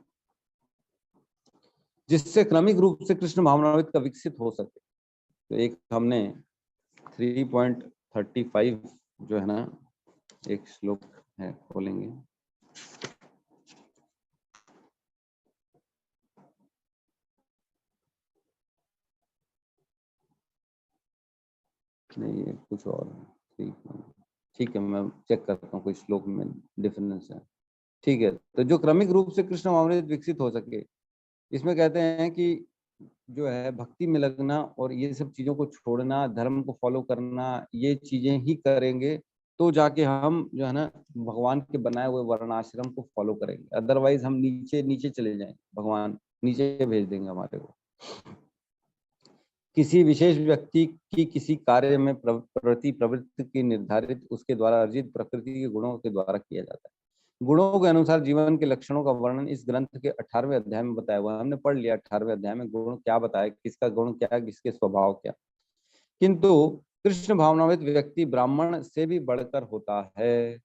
जिससे क्रमिक रूप से कृष्ण भावनामृत का विकसित हो सके। तो एक हमने 3.35 जो है ना एक श्लोक है, खोलेंगे। नहीं ये कुछ और है। ठीक है, मैं चेक करता हूँ कोई श्लोक में डिफरेंस है। ठीक है, तो जो क्रमिक रूप से कृष्ण भावनामृत विकसित हो सके, इसमें कहते हैं कि जो है भक्ति में लगना और ये सब चीजों को छोड़ना, धर्म को फॉलो करना, ये चीजें ही करेंगे तो जाके हम जो है ना भगवान के बनाए हुए वर्णाश्रम को फॉलो करेंगे। अदरवाइज हम नीचे नीचे चले जाएंगे, भगवान नीचे भेज देंगे हमारे को। किसी विशेष व्यक्ति की किसी कार्य में प्रवृत्ति की निर्धारित उसके द्वारा अर्जित प्रकृति के गुणों के द्वारा किया जाता है। गुणों के अनुसार जीवन के लक्षणों का वर्णन इस ग्रंथ के 18वें अध्याय में बताया हुआ है। हमने पढ़ लिया 18वें अध्याय में गुण क्या बताया, किसका गुण क्या, किसके स्वभाव क्या। किंतु कृष्ण भावनामृत व्यक्ति ब्राह्मण से भी बढ़कर होता है,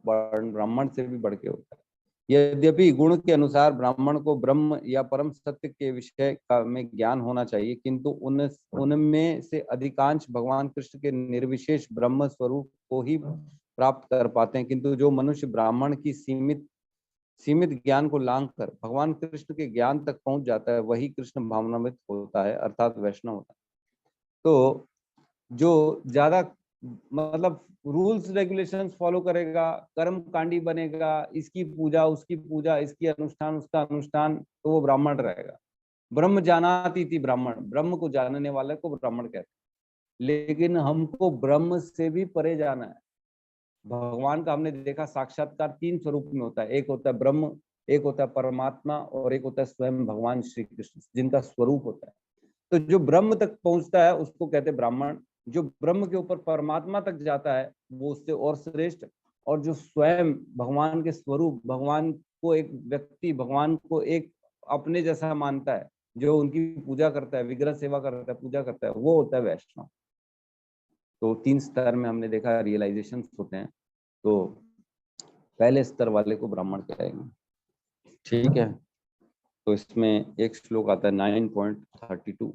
ब्राह्मण से भी बढ़ के होता है। यद्यपि गुण के अनुसार ब्राह्मण को ब्रह्म या परम सत्य के विषय में ज्ञान होना चाहिए, किंतु उनमें से अधिकांश भगवान कृष्ण के निर्विशेष ब्रह्म स्वरूप को ही प्राप्त कर पाते हैं। किंतु जो मनुष्य ब्राह्मण की सीमित ज्ञान को लांघ कर भगवान कृष्ण के ज्ञान तक पहुंच जाता है, वही कृष्ण भावनामृत होता है, अर्थात वैष्णव होता है। तो जो ज्यादा मतलब रूल्स रेगुलेशंस फॉलो करेगा, कर्म कांडी बनेगा, इसकी पूजा उसकी पूजा, इसकी अनुष्ठान उसका अनुष्ठान, तो वो ब्राह्मण रहेगा। ब्रह्म जानाति थी ब्राह्मण, ब्रह्म को जानने वाले को ब्राह्मण कहते हैं। लेकिन हमको ब्रह्म से भी परे जाना है। भगवान का हमने देखा साक्षात्कार 3 स्वरूप में होता है। एक होता है ब्रह्म, एक होता है परमात्मा, और एक होता है स्वयं भगवान श्री कृष्ण, जिनका स्वरूप होता है। तो जो ब्रह्म तक पहुंचता है उसको कहते हैं ब्राह्मण। जो ब्रह्म के ऊपर परमात्मा तक जाता है वो उससे और श्रेष्ठ, और जो स्वयं भगवान के स्वरूप, भगवान को एक व्यक्ति, भगवान को एक अपने जैसा मानता है, जो उनकी पूजा करता है, विग्रह सेवा करता है, पूजा करता है, वो होता है वैष्णव। तो 3 स्तर में हमने देखा रियलाइजेशन होते हैं। तो पहले स्तर वाले को ब्राह्मण कहेंगे, ठीक है। तो इसमें एक श्लोक आता है 9.32।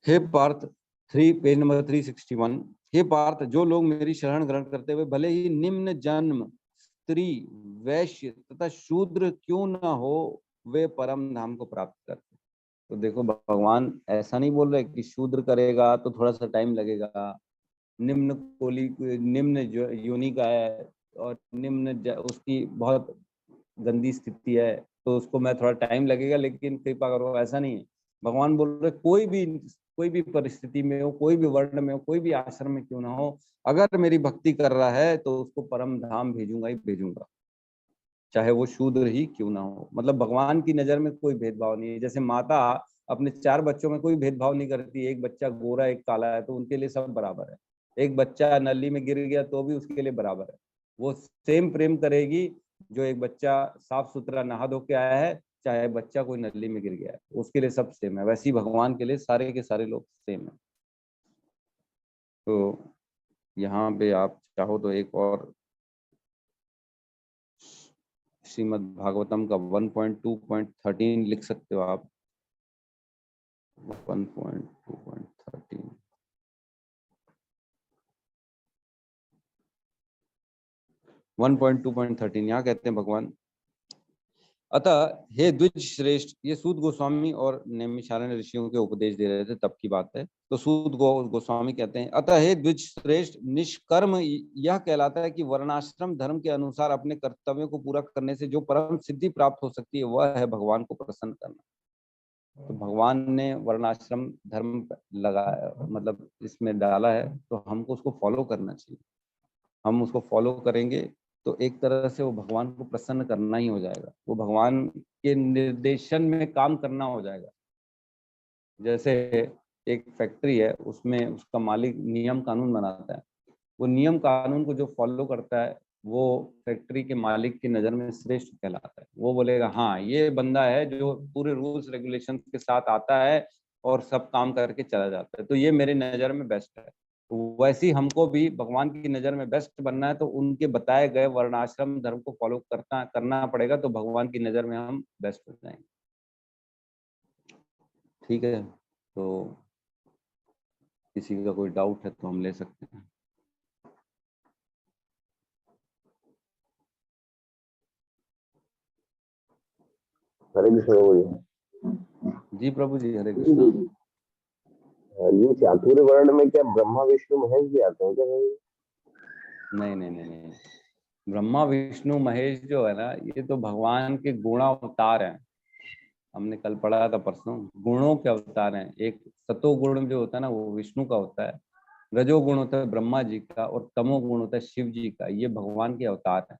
हे पार्थ, पेज नंबर 361। हे पार्थ, जो लोग मेरी शरण ग्रहण करते हुए भले ही निम्न जन्म, स्त्री, वैश्य तथा शूद्र क्यों न हो, वे परम धाम को प्राप्त करते। तो देखो, भगवान ऐसा नहीं बोल रहे कि शूद्र करेगा तो थोड़ा सा टाइम लगेगा, निम्न कोटि, निम्न योनि का है और उसकी बहुत गंदी स्थिति है, तो उसको मैं थोड़ा टाइम लगेगा, लेकिन कृपा करो, ऐसा नहीं है। भगवान बोल रहे कोई भी परिस्थिति में हो, कोई भी वर्ण में हो, कोई भी आश्रम में क्यों ना हो, अगर मेरी भक्ति कर रहा है तो उसको परम धाम भेजूंगा ही भेजूंगा, चाहे वो शूद्र ही क्यों ना हो। मतलब भगवान की नजर में कोई भेदभाव नहीं है। जैसे माता अपने 4 बच्चों में कोई भेदभाव नहीं करती, एक बच्चा गोरा एक काला है तो उनके लिए सब बराबर है, एक बच्चा नली में गिर गया तो भी उसके लिए बराबर है। वो सेम प्रेम करेगी जो एक बच्चा साफ सुथरा नहा धो के आया है, चाहे बच्चा कोई नली में गिर गया है, उसके लिए सब सेम है। वैसे ही भगवान के लिए सारे के सारे लोग सेम है। तो यहाँ पे आप चाहो तो एक और श्रीमद् भागवतम का 1.2.13 लिख सकते हो आप। 1.2.13 1.2.13 यहाँ कहते हैं भगवान, अतः हे द्विज श्रेष्ठ, ये सूत गोस्वामी और नैमिषारण्य ऋषियों के उपदेश दे रहे थे, तब की बात है। तो सूत गोस्वामी कहते हैं, अतः हे द्विज श्रेष्ठ, निष्कर्म यह कहलाता है कि वर्णाश्रम धर्म के अनुसार अपने कर्तव्यों को पूरा करने से जो परम सिद्धि प्राप्त हो सकती है वह है भगवान को प्रसन्न करना। तो भगवान ने वर्णाश्रम धर्म लगाया, मतलब इसमें डाला है, तो हमको उसको फॉलो करना चाहिए। हम उसको फॉलो करेंगे तो एक तरह से वो भगवान को प्रसन्न करना ही हो जाएगा, वो भगवान के निर्देशन में काम करना हो जाएगा। जैसे एक फैक्ट्री है, उसमें उसका मालिक नियम कानून बनाता है, वो नियम कानून को जो फॉलो करता है वो फैक्ट्री के मालिक की नज़र में श्रेष्ठ कहलाता है। वो बोलेगा हाँ, ये बंदा है जो पूरे रूल्स रेगुलेशन के साथ आता है और सब काम करके चला जाता है, तो ये मेरे नज़र में बेस्ट है। तो वैसे ही हमको भी भगवान की नज़र में बेस्ट बनना है, तो उनके बताए गए वर्णाश्रम धर्म को फॉलो करना पड़ेगा, तो भगवान की नज़र में हम बेस्ट हो जाएंगे। ठीक है, तो किसी का कोई डाउट है तो हम ले सकते हैं। हरे कृष्ण प्रभु जी प्रभु जी, हरे कृष्णा। जी। ये चातुर्य वर्ण में क्या ब्रह्मा विष्णु महेश भी आते हैं क्या प्रभु? नहीं नहीं नहीं नहीं, ब्रह्मा विष्णु महेश जो है ना, ये तो भगवान के गुणावतार हैं। हमने कल पढ़ा था, परसों, गुणों के अवतार हैं। एक सतोगुण जो होता है ना, वो विष्णु का होता है, रजोगुण होता है ब्रह्मा जी का, और तमोगुण होता है शिव जी का। ये भगवान के अवतार हैं।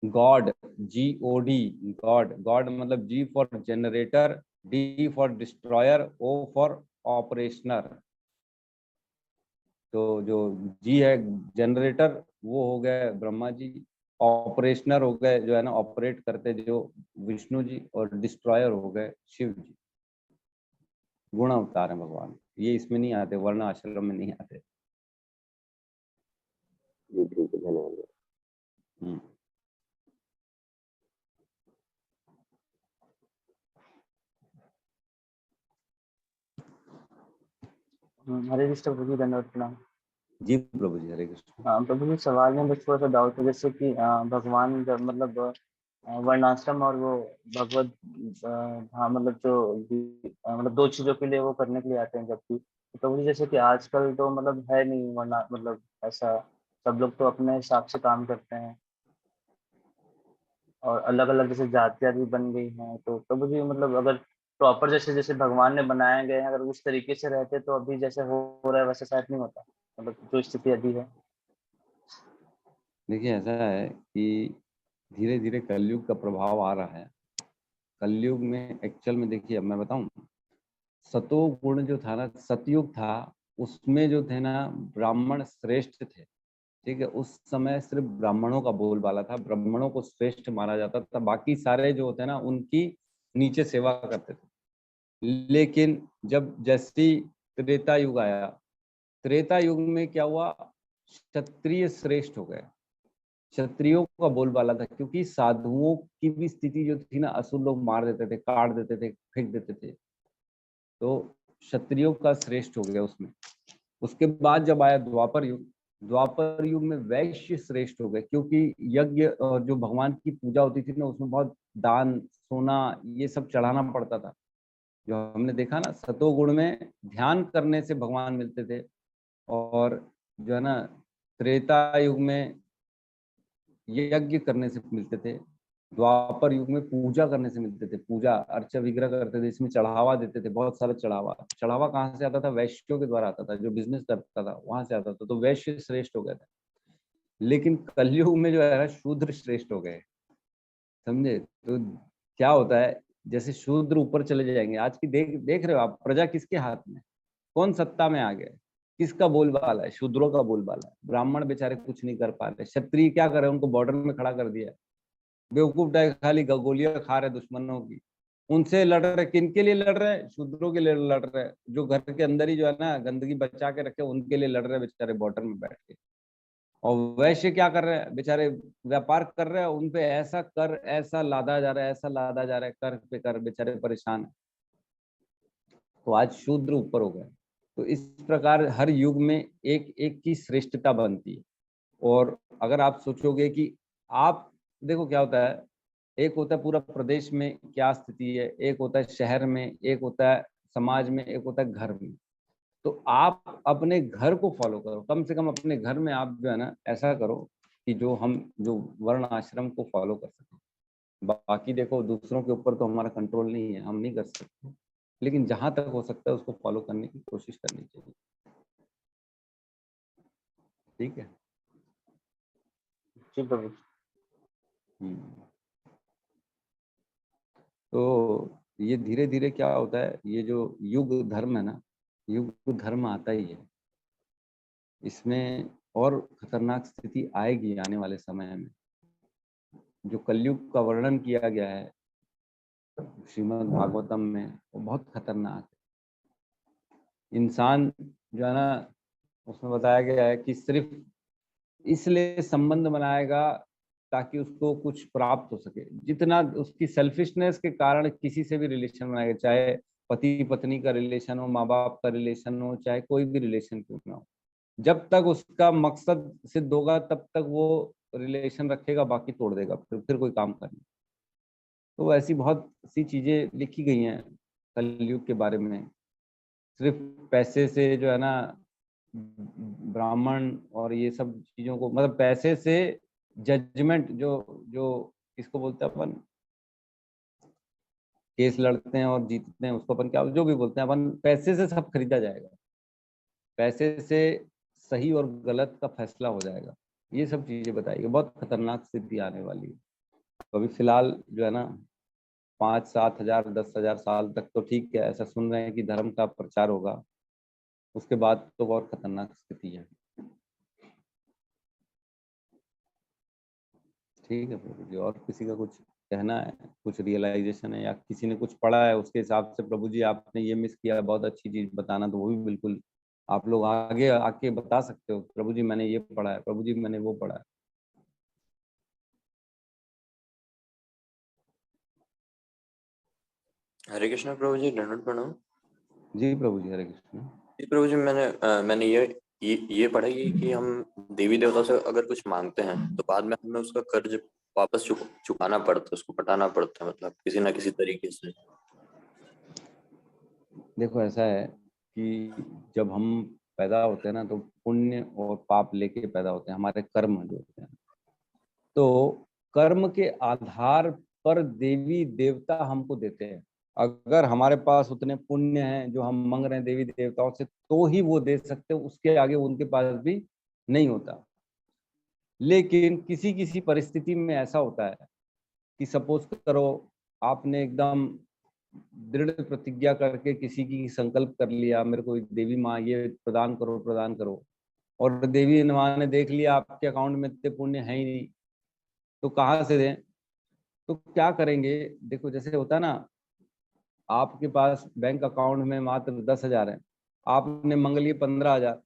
गॉड, GOD, गॉड, गॉड मतलब G for generator, D for destroyer, O for operator. तो जो जी है जनरेटर, वो हो गए ब्रह्मा जी, ऑपरेशनर हो गए जो है ना ऑपरेट करते जो विष्णु जी, और डिस्ट्रॉयर हो गए शिव जी। गुण अवतार है भगवान, ये इसमें नहीं आते, वर्ण आश्रम में नहीं आते। जी ठीक है, धन्यवाद। हरे कृष्ण प्रभु जी, धन्यवाद प्रणाम। जी प्रभु जी, हरे कृष्ण। प्रभु जी, सवाल में बस थोड़ा सा डाउट है, जैसे कि भगवान जब मतलब वर्णाश्रम और वो भगवत हाँ मतलब जो मतलब 2 चीजों के लिए वो करने के लिए आते हैं, जबकि तो प्रभु जी जैसे कि आजकल तो मतलब है नहीं वर्णा, मतलब ऐसा सब लोग तो अपने हिसाब से काम करते हैं और अलग अलग जैसे जातियां भी बन गई हैं। तो प्रभु जी मतलब अगर प्रॉपर जैसे जैसे भगवान ने बनाए गए हैं, अगर उस तरीके से रहते तो अभी जैसे हो रहा है वैसे शायद नहीं होता, मतलब जो स्थिति अभी है। देखिए, ऐसा है कि धीरे धीरे कलयुग का प्रभाव आ रहा है, कलयुग में एक्चुअल में देखिए, अब मैं बताऊं, सतो गुण जो था ना, सतयुग था, उसमें जो थे ना ब्राह्मण श्रेष्ठ थे। ठीक है, उस समय सिर्फ ब्राह्मणों का बोलबाला था, ब्राह्मणों को श्रेष्ठ माना जाता था, बाकी सारे जो होते हैं ना उनकी नीचे सेवा करते थे। लेकिन जब जैसी त्रेता युग आया, त्रेता युग में क्या हुआ, क्षत्रिय श्रेष्ठ हो गए, क्षत्रियों का बोलबाला था, क्योंकि साधुओं की भी स्थिति जो थी ना, असुर लोग मार देते थे, काट देते थे, फेंक देते थे, तो क्षत्रियों का श्रेष्ठ हो गया उसमें। उसके बाद जब आया द्वापर युग, द्वापर युग में वैश्य श्रेष्ठ हो गए, क्योंकि यज्ञ और जो भगवान की पूजा होती थी ना, उसमें बहुत दान सोना ये सब चढ़ाना पड़ता था। जो हमने देखा ना, सतोगुण में ध्यान करने से भगवान मिलते थे, और जो है ना त्रेता युग में यज्ञ करने से मिलते थे, द्वापर युग में पूजा करने से मिलते थे, पूजा अर्चा विग्रह करते थे, इसमें चढ़ावा देते थे, बहुत सारा चढ़ावा। चढ़ावा कहाँ से आता था, वैश्यों के द्वारा आता था, जो बिजनेस करता था वहां से आता था, तो वैश्य श्रेष्ठ हो गए थे। लेकिन कलयुग में जो है ना शूद्र श्रेष्ठ हो गए, समझे? तो क्या होता है, जैसे शूद्र ऊपर चले जाएंगे, आज की देख रहे हो आप, प्रजा किसके हाथ में, कौन सत्ता में आ गया, किसका बोलबाला है, शूद्रों का बोलबाला है। ब्राह्मण बेचारे कुछ नहीं कर पा रहे, क्षत्रिय क्या कर रहे हैं, उनको बॉर्डर में खड़ा कर दिया, बेवकूफ टाइप खाली गोलियां खा रहे दुश्मनों की, उनसे लड़ रहे। किनके लिए लड़ रहे हैं, शूद्रों के लिए लड़ रहे हैं, जो घर के अंदर ही जो है ना गंदगी बचा के रखे, उनके लिए लड़ रहे हैं बेचारे बॉर्डर में बैठ के। और वैश्य क्या कर रहे हैं बेचारे, व्यापार कर रहे हैं, उनपे ऐसा कर ऐसा लादा जा रहा है, ऐसा लादा जा रहा है, कर पे कर, बेचारे परेशान है। तो आज शूद्र ऊपर हो गए। तो इस प्रकार हर युग में एक एक की श्रेष्ठता बनती है। और अगर आप सोचोगे कि आप देखो क्या होता है, एक होता है पूरा प्रदेश में क्या स्थिति है, एक होता है शहर में, एक होता है समाज में, एक होता है घर में। तो आप अपने घर को फॉलो करो, कम से कम अपने घर में आप जो है ना ऐसा करो कि जो वर्ण आश्रम को फॉलो कर सकें। बाकी देखो दूसरों के ऊपर तो हमारा कंट्रोल नहीं है, हम नहीं कर सकते, लेकिन जहां तक हो सकता है उसको फॉलो करने की कोशिश करनी चाहिए। ठीक है। जी प्रभु। हम्म। तो ये धीरे धीरे क्या होता है, ये जो युग धर्म है ना, युग धर्म आता ही है, इसमें और खतरनाक स्थिति आएगी आने वाले समय में। जो कलयुग का वर्णन किया गया है श्रीमद् भागवतम में, वो बहुत खतरनाक है। इंसान जो है ना, उसमें बताया गया है कि सिर्फ इसलिए संबंध बनाएगा ताकि उसको कुछ प्राप्त हो सके, जितना उसकी सेल्फिशनेस के कारण किसी से भी रिलेशन बनाएगा, चाहे पति पत्नी का रिलेशन हो, माँ बाप का रिलेशन हो, चाहे कोई भी रिलेशन क्यों ना हो, जब तक उसका मकसद सिद्ध होगा तब तक वो रिलेशन रखेगा, बाकी तोड़ देगा, फिर कोई काम करना। तो ऐसी बहुत सी चीजें लिखी गई हैं कलयुग के बारे में। सिर्फ पैसे से जो है ना ब्राह्मण और ये सब चीजों को, मतलब पैसे से जजमेंट, जो जो इसको बोलते हैं अपन, केस लड़ते हैं और जीतते हैं, उसको अपन क्या जो भी बोलते हैं अपन, पैसे से सब खरीदा जाएगा, पैसे से सही और गलत का फैसला हो जाएगा, ये सब चीजें बताएगी। बहुत खतरनाक स्थिति आने वाली है। तो अभी फिलहाल जो है ना 5-7 हजार 10 हजार साल तक तो ठीक है, ऐसा सुन रहे हैं कि धर्म का प्रचार होगा, उसके बाद तो और खतरनाक स्थिति है। ठीक है प्रभु जी, और किसी का कुछ कहना है, कुछ रियलाइजेशन है, या किसी ने कुछ पढ़ा है उसके हिसाब से, प्रभु जी आपने ये मिस किया, बहुत अच्छी चीज बताना, तो वो भी बिल्कुल आप लोग आगे आके बता सकते हो, प्रभु जी मैंने ये पढ़ा है, प्रभु जी मैंने वो पढ़ा है। हरे कृष्णा प्रभु जी, दंडवत प्रणाम। जी प्रभु जी, हरे कृष्ण। जी प्रभु जी, मैंने ये पढ़ा कि हम देवी देवता से अगर कुछ मांगते हैं तो बाद में हमें उसका कर्ज वापस चुकाना पड़ता है, उसको पटाना पड़ता है, मतलब किसी ना किसी तरीके से। देखो ऐसा है कि जब हम पैदा होते हैं ना, तो पुण्य और पाप लेके पैदा होते हैं, हमारे कर्म जो होते हैं। तो कर्म के आधार पर देवी देवता हमको देते हैं। अगर हमारे पास उतने पुण्य हैं जो हम मांग रहे हैं देवी देवताओं से, तो ही वो दे सकते हैं, उसके आगे उनके पास भी नहीं होता। लेकिन किसी किसी परिस्थिति में ऐसा होता है कि सपोज करो आपने एकदम दृढ़ प्रतिज्ञा करके किसी की संकल्प कर लिया, मेरे को देवी माँ ये प्रदान करो, और देवी माँ ने देख लिया आपके अकाउंट में इतने पुण्य है ही नहीं, तो कहाँ से दें? तो क्या करेंगे? देखो, जैसे होता है ना, आपके पास बैंक अकाउंट में मात्र 10,000 है, आपने मंग लिए 15,000,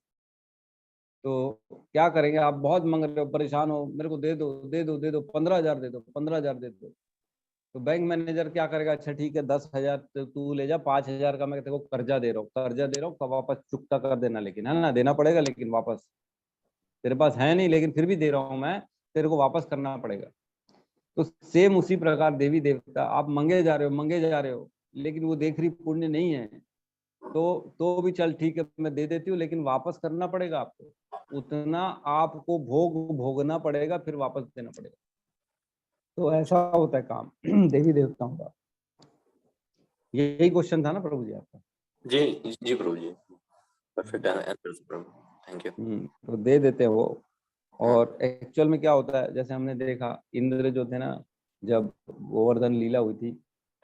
तो क्या करेंगे? आप बहुत मंग रहे हो, परेशान हो, मेरे को दे दो 15,000 दे दो, 15,000 दे दो। तो बैंक मैनेजर क्या करेगा? अच्छा ठीक है, 10,000 तू ले जा, 5,000 का मैं तेरे को कर्जा दे रहा हूँ, वापस चुकता कर देना, लेकिन है ना, देना पड़ेगा, लेकिन वापस, तेरे पास है नहीं लेकिन फिर भी दे रहा हूँ मैं, तेरे को वापस करना पड़ेगा। तो सेम उसी प्रकार देवी देवता, आप मंगे जा रहे हो, लेकिन वो देख रही पुण्य नहीं है, तो भी चल ठीक है, मैं दे देती हूँ, लेकिन वापस करना पड़ेगा आपको, उतना आपको भोगना पड़ेगा, फिर वापस देना पड़ेगा। तो ऐसा होता है काम देवी देवताओं का। यही क्वेश्चन था ना प्रभु जी आपका? जी प्रभु जी, परफेक्ट आंसर प्रभु, थैंक यू। तो दे देते हैं वो। और एक्चुअल में क्या होता है, जैसे हमने देखा इंद्र जो थे ना, जब गोवर्धन लीला हुई थी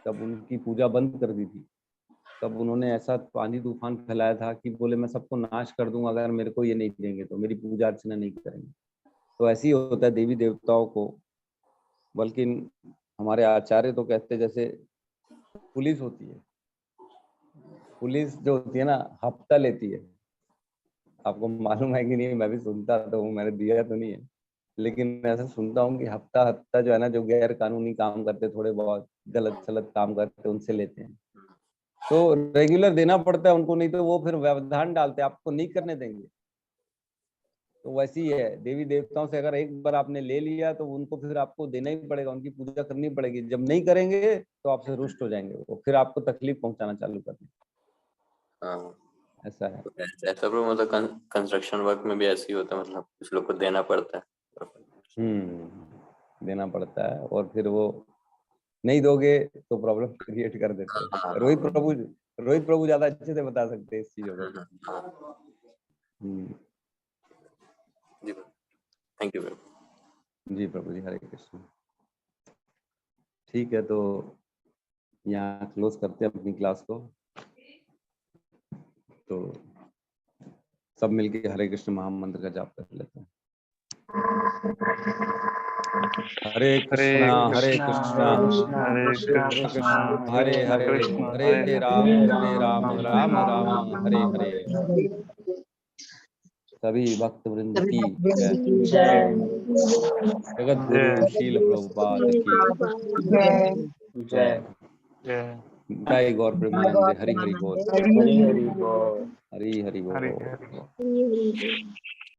तब उनकी पूजा बंद कर दी थी, तब उन्होंने ऐसा पानी तूफान फैलाया था कि बोले मैं सबको नाश कर दूंगा अगर मेरे को ये नहीं देंगे, तो मेरी पूजा अर्चना नहीं करेंगे। तो ऐसे ही होता है देवी देवताओं को। बल्कि हमारे आचार्य तो कहते हैं, जैसे पुलिस होती है, पुलिस जो होती है ना, हफ्ता लेती है। आपको मालूम है कि नहीं? मैं भी सुनता तो हूँ, मैंने दिया तो नहीं है, लेकिन ऐसा सुनता हूँ कि हफ्ता जो है ना, जो गैर कानूनी काम करते, थोड़े बहुत गलत सलत काम करते, उनसे लेते हैं। तो रेगुलर देना पड़ता है उनको, नहीं तो वो फिर व्यवधान डालते हैं, आपको नहीं करने देंगे। तो वैसी है देवी देवताओं से, अगर एक बार आपने ले लिया तो उनको फिर आपको देना ही पड़ेगा, उनकी पूजा करनी पड़ेगी। जब नहीं करेंगे तो आपसे रुष्ट हो जाएंगे वो, फिर आपको तकलीफ पहुंचाना चालू कर देंगे। हाँ, ऐसा है। ऐसा प्रभु, मतलब कंस्ट्रक्शन वर्क में भी ऐसे ही होता है, मतलब कुछ लोग को देना पड़ता है। देना पड़ता है, और फिर वो नहीं दोगे तो प्रॉब्लम क्रिएट कर देते हैं। रोहित प्रभु ज्यादा अच्छे से बता सकते हैं इस चीजों को। जी थैंक यू प्रभु। जी प्रभु जी, हरे कृष्ण। ठीक है, तो यहाँ क्लोज करते हैं अपनी क्लास को। तो सब मिलके हरे कृष्ण महामंत्र का जाप कर लेते हैं। हरे कृष्णा हरे कृष्णा कृष्ण हरे हरे, हरे राम राम राम हरे हरे। सभी भक्त वृंद की जय। जगत गुरु शील प्रभुपाद की जय। जय गौर प्रेमानंद, हरि हरि बोल, हरि हरि बोल। हरि हरि बोल।